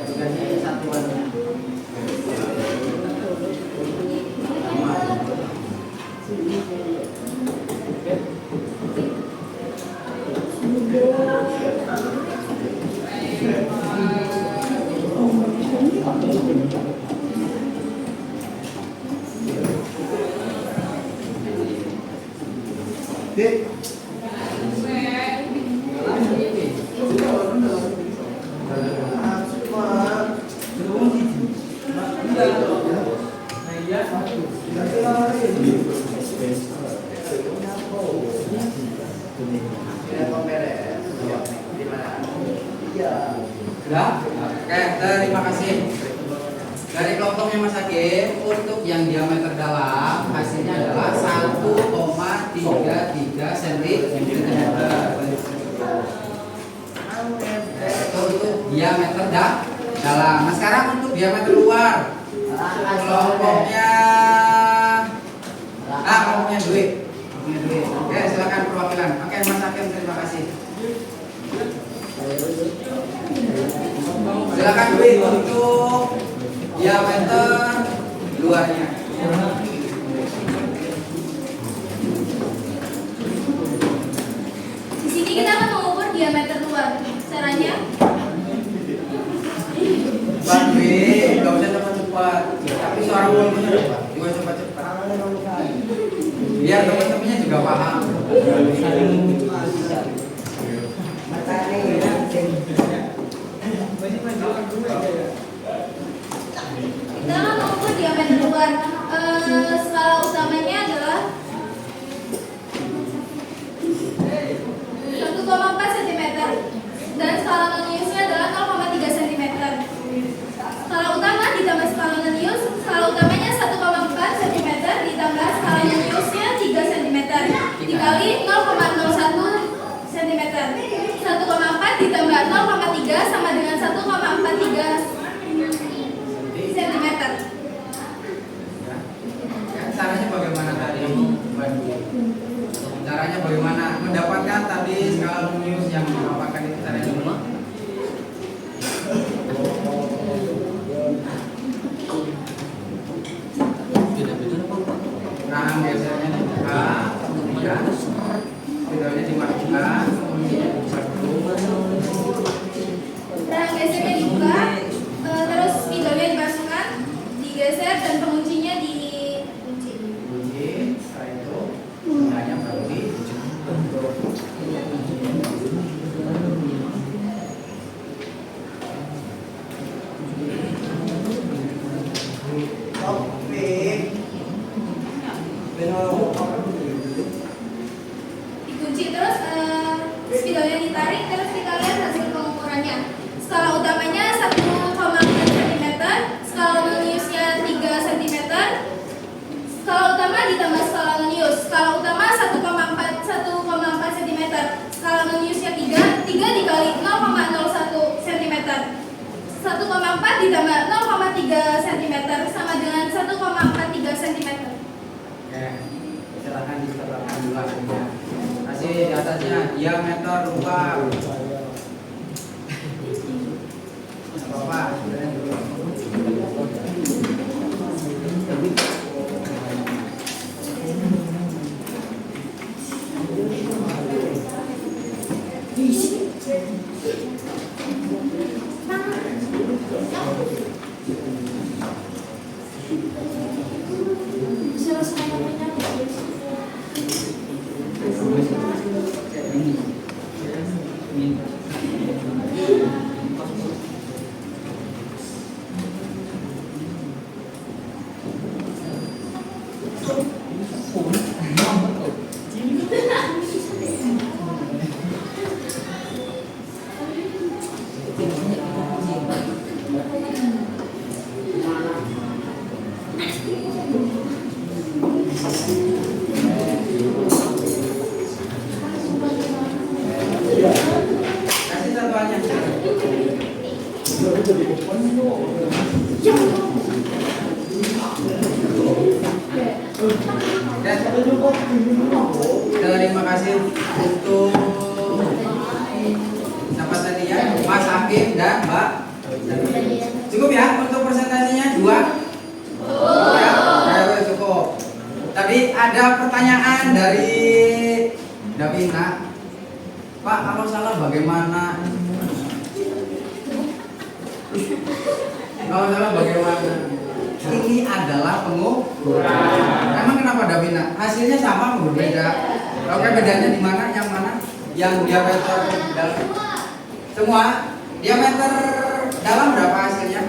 [SPEAKER 1] Tugasnya satuan. Sudah? Oke, terima kasih. Dari kelompoknya Mas Hakim, untuk yang diameter dalam hasilnya adalah 1,33 cm. Itu untuk diameter dalam. Nah, sekarang untuk diameter luar, kelompoknya kelompoknya duit. Oke, silakan perwakilan. Oke, Mas Hakim, terima kasih. Silakan duit untuk diameter luarnya.
[SPEAKER 6] Di sini kita akan mengukur diameter luar. Caranya?
[SPEAKER 1] Bantuin, nggak usah cepat-cepat. Tapi suara volumenya juga cepat-cepat. Biar teman-temannya juga paham.
[SPEAKER 6] Kita akan mengukur diameter luar. Skala utamanya adalah 1,4 cm dan skala non-iusnya adalah 0,3 cm. Skala utama ditambah skala non-ius, skala utamanya 1,4 cm ditambah skala non-iusnya 3 cm dikali 0,01 cm. 1,4 ditambah 0,3 sama dengan 1,43 cm.
[SPEAKER 1] Caranya bagaimana tadi? Caranya bagaimana mendapatkan tadi skala lumius yang dipaparkan itu caranya gimana? Nah, biasanya dibuka, kemudian videonya dimasukkan, kemudian
[SPEAKER 6] Nah, gesernya dibuka, terus videonya dimasukkan, digeser dan penguncinya dikunci.
[SPEAKER 1] bunyi. Setelah itu hanya baru dibentuk.
[SPEAKER 6] terus kita lihat hasil pengukurannya. Skala utamanya 1,4 cm, skala noniusnya 3 cm. Skala utama ditambah skala nonius. Skala utama 1,4 cm, skala noniusnya 3 dikali 0,01 cm. 1,4 ditambah 0,3 cm sama dengan 1,43 cm.
[SPEAKER 1] Oke, silakan disertakan dulu hasilnya. Kasih di atasnya diameter lubang. Bapak, kasih satuannya. Terima kasih untuk siapa tadi ya, Mas Hakim dan Mbak. Cukup ya untuk presentasinya 2. Ya, ayo cukup. Tadi ada pertanyaan dari Davina. Pak, kalau salah bagaimana? Kalau salah bagaimana? Ini adalah pengukuran. Emang kenapa Davina? Hasilnya sama atau berbeda? Oke, bedanya di mana? Yang mana? Yang diameter dalam. Semua diameter dalam berapa hasilnya?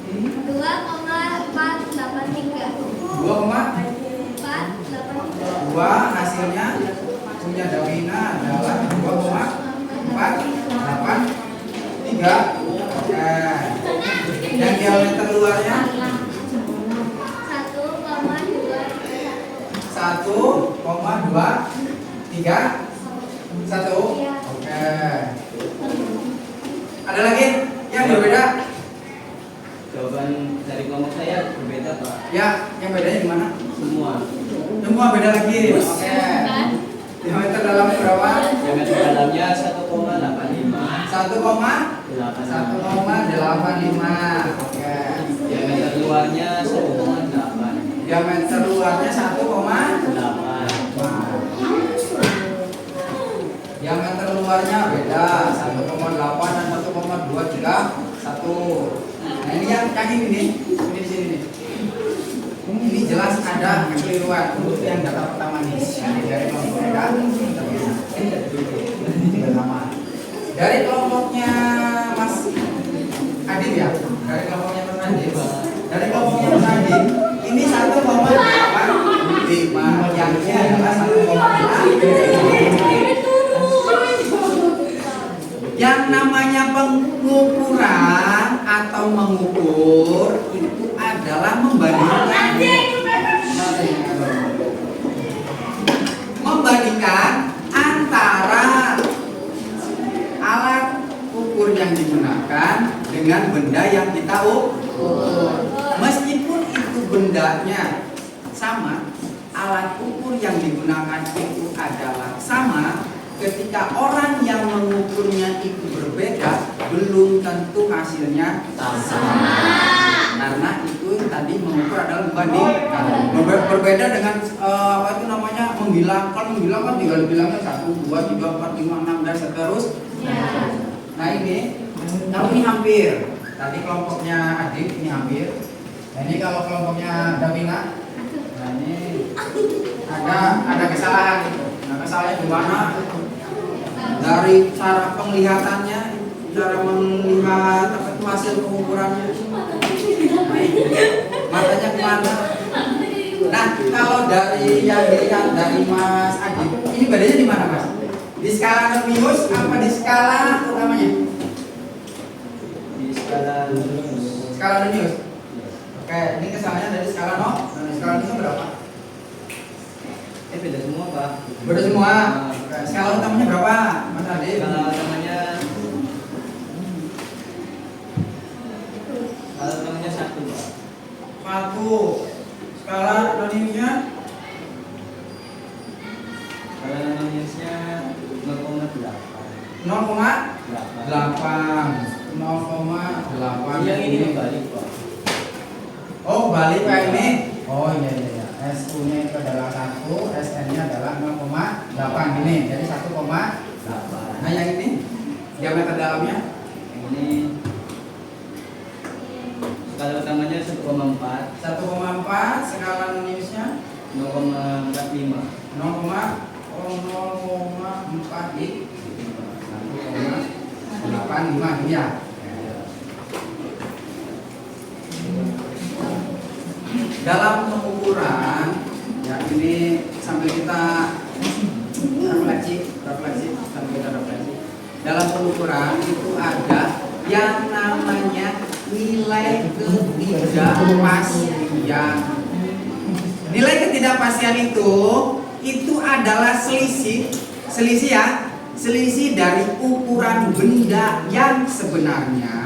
[SPEAKER 6] 2,483.
[SPEAKER 1] 2 hasilnya punya Davina adalah 2,483. Oke. Yang diameter luarnya 1,231. Oke. Ada lagi yang berbeda?
[SPEAKER 2] Jawaban dari kelompok saya berbeda, Pak.
[SPEAKER 1] Ya, yang bedanya di mana?
[SPEAKER 2] Semua.
[SPEAKER 1] Semua beda lagi. Oke. Diameter dalamnya berapa?
[SPEAKER 2] Diameter dalamnya 1,85.
[SPEAKER 1] 1,85. Oke.
[SPEAKER 2] Diameter luarnya 1,8.
[SPEAKER 1] Diameter luarnya 1,8. Diameter luarnya beda 1,8 dan 1,231. Nah ini yang ini nih, ini di sini nih. Ini jelas ada kekeliruan untuk yang data pertama nih. Dari kelompok mereka pertama. Dari kelompoknya Mas Adib ya, dari kelompoknya Mas Adib. Dari kelompoknya Mas Adib ini 1,85, yang ini adalah 1,8. Yang namanya pengukuran atau mengukur itu adalah membandingkan antara alat ukur yang digunakan dengan benda yang kita ukur. Meskipun itu bendanya sama, alat ukur yang digunakan itu adalah sama, ketika orang yang mengukurnya itu berbeda, belum tentu hasilnya sama. Karena itu tadi mengukur adalah membandingkan. Berbeda dengan apa itu namanya mengbilang. Kalau mengbilang kan tinggal bilangnya 1, 2, 3, 4, 5, 6 dan seterusnya. Nah ini, kalau ini hampir. Tadi kelompoknya Adik ini hampir. Nah ini kalau kelompoknya Davina, nah ini ada kesalahan. Nah kesalahannya di mana? Dari cara penglihatannya, cara melihat apa itu hasil pengukurannya. Matanya kemana? Nah kalau dari yang dilihat dari Mas Adib, ini bedanya di mana Mas? Di
[SPEAKER 5] nonius apa di skala utamanya?
[SPEAKER 2] Di skala nonius.
[SPEAKER 5] Skala nonius. Oke, ini kesalahannya dari skala skala noniusnya berapa?
[SPEAKER 2] Beda semua Pak.
[SPEAKER 5] Beda semua. Oke, skala utamanya berapa, Mas Adi?
[SPEAKER 2] Skala utamanya satu Pak.
[SPEAKER 5] Satu. Skala noniusnya?
[SPEAKER 2] Skala noniusnya 0,8.
[SPEAKER 5] 0,8.
[SPEAKER 2] Yang ini balik Pak.
[SPEAKER 5] Oh, balik kayak ini. Oh iya. SU-nya itu adalah 1, SN-nya adalah 0,8 ini. Jadi 1,8. Nah, yang ini diameter dalamnya?
[SPEAKER 2] Yang ini skala utamanya 1,4.
[SPEAKER 5] 1,4, skala noniusnya
[SPEAKER 2] 0,45.
[SPEAKER 5] 0,4 di 1,85 ini ya. Dalam pengukuran ya, ini sambil kita refleksi sambil kita refleksi. Dalam pengukuran itu ada yang namanya nilai ketidakpastian. Nilai ketidakpastian itu adalah selisih ya, selisih dari ukuran benda yang sebenarnya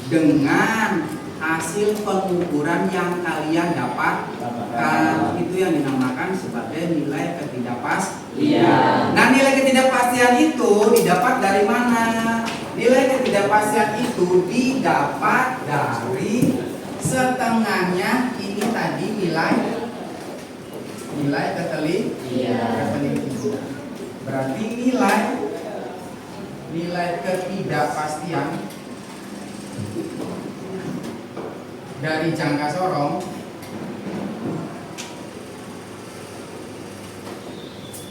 [SPEAKER 5] dengan hasil pengukuran yang kalian dapatkan. Itu yang dinamakan sebagai nilai ketidakpastian. Nah, nilai ketidakpastian itu didapat dari mana? Nilai ketidakpastian itu didapat dari setengahnya ini tadi nilai ketelitian. Berarti nilai ketidakpastian dari jangka sorong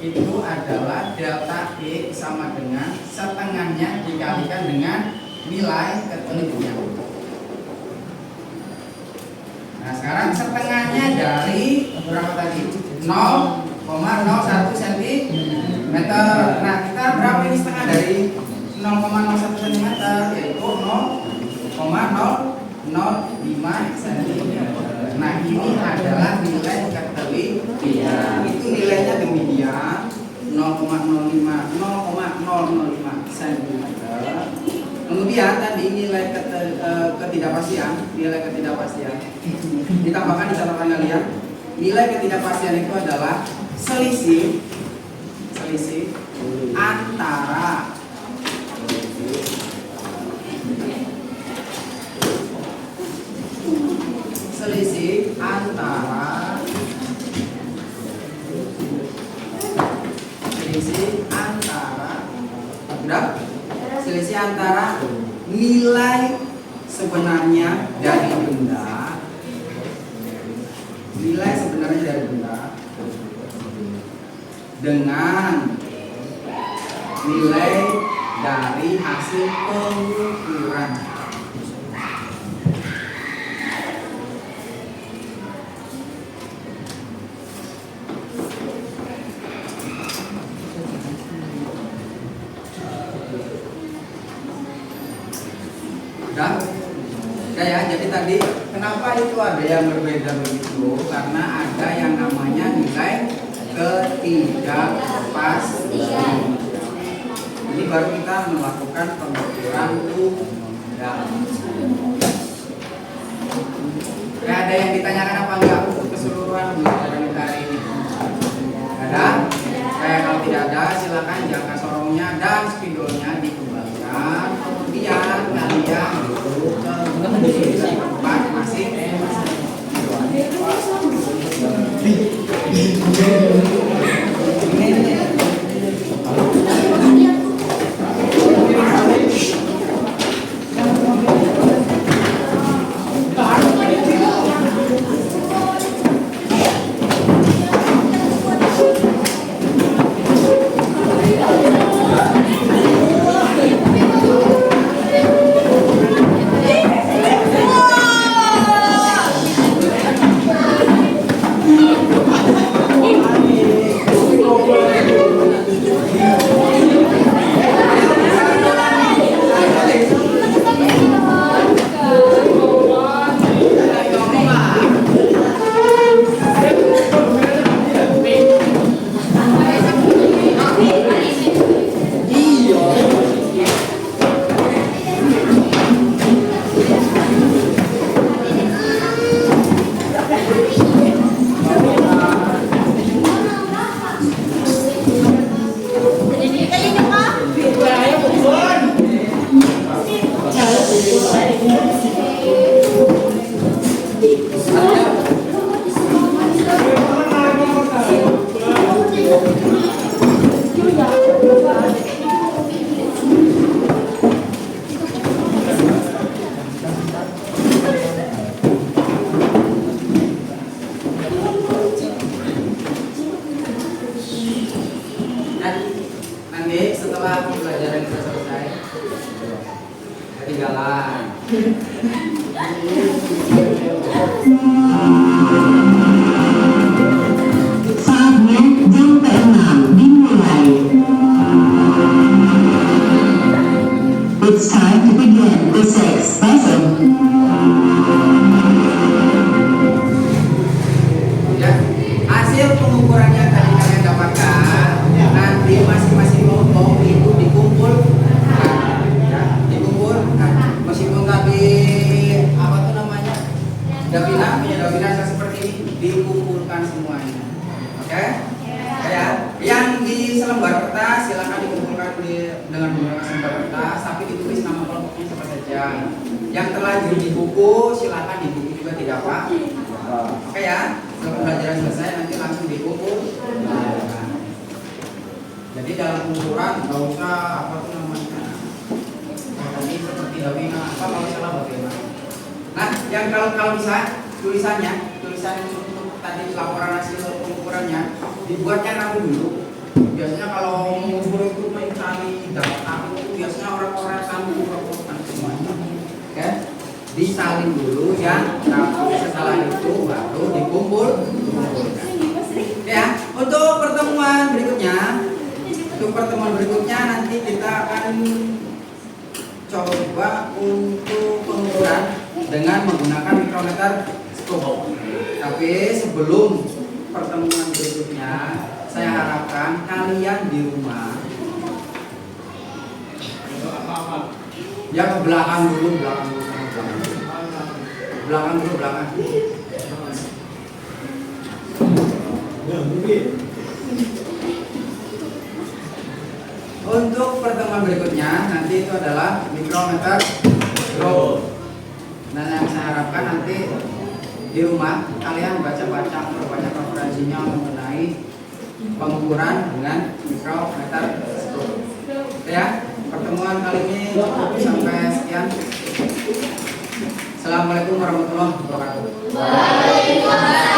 [SPEAKER 5] itu adalah delta E sama dengan setengahnya dikalikan dengan nilai ketelitian. Nah, sekarang setengahnya dari berapa tadi? 0,01 cm. Nah, kita berapa ini setengah dari 0,01 cm? Yaitu 0,005 cm. Nah, ini adalah nilai ketelitian. Itu nilainya demikian 0,005 cm. Kemudian tadi nilai ketidakpastian ditambahkan di catatan kalian. Nilai ketidakpastian itu adalah selisih antara selisih antara nilai sebenarnya dari benda dengan nilai dari hasil pengukuran. Ya, jadi tadi kenapa itu ada yang berbeda begitu? Karena ada yang namanya nilai ketidakpastian. Ini baru kita melakukan pengukuran benda. Ada yang ditanyakan apa enggak untuk keseluruhan pelajaran kita hari ini? Ada? Kalau tidak ada, silakan jangka sorongnya dan spidolnya dikembalikan. Kemudian kalian duduk ke tempat masing-masing. Nanti setelah pembelajaran kita selesai, ketinggalan.
[SPEAKER 4] Saatnya jam ke-6 dimulai. It's time to begin the sixth lesson.
[SPEAKER 5] Ya, hasil pengukurannya tadi kalian dapatkan. Nanti masing-masing kelompok itu dikumpulkan, ya, dikumpulkan. Meskipun tadi apa tuh namanya, davina seperti ini dikumpulkan semuanya. Oke? Ya, yang di selembar kertas silakan dikumpulkan dengan menggunakan selembar kertas, tapi ditulis nama kelompoknya siapa saja. Yang terlanjur di buku silakan di buku juga tidak apa. Oke ya, setelah pembelajaran selesai nanti langsung dikumpul. Jadi dalam pengukuran nggak usah apa tuh namanya, tadi seperti davina apa kalau salah bagaimana. Nah, yang kalau bisa tulisan untuk tadi laporan hasil pengukurannya dibuatnya rapi dulu. Biasanya kalau mengukur itu mencari data itu biasanya orang-orang campur-campuran semuanya. Oke? Disalin dulu ya, tapi setelah itu baru dikumpul. Ya, untuk pertemuan berikutnya nanti kita akan coba untuk pengukuran dengan menggunakan mikrometer scope. Tapi sebelum pertemuan berikutnya, saya harapkan kalian di rumah ya ke belakang dulu. Untuk pertemuan berikutnya nanti itu adalah mikrometer scope. Dan yang saya harapkan nanti di rumah kalian baca-baca referensinya mengenai pengukuran dengan mikrometer scope. Ya, pertemuan kali ini sampai sekian. Assalamualaikum warahmatullahi wabarakatuh.
[SPEAKER 6] Waalaikumsalam.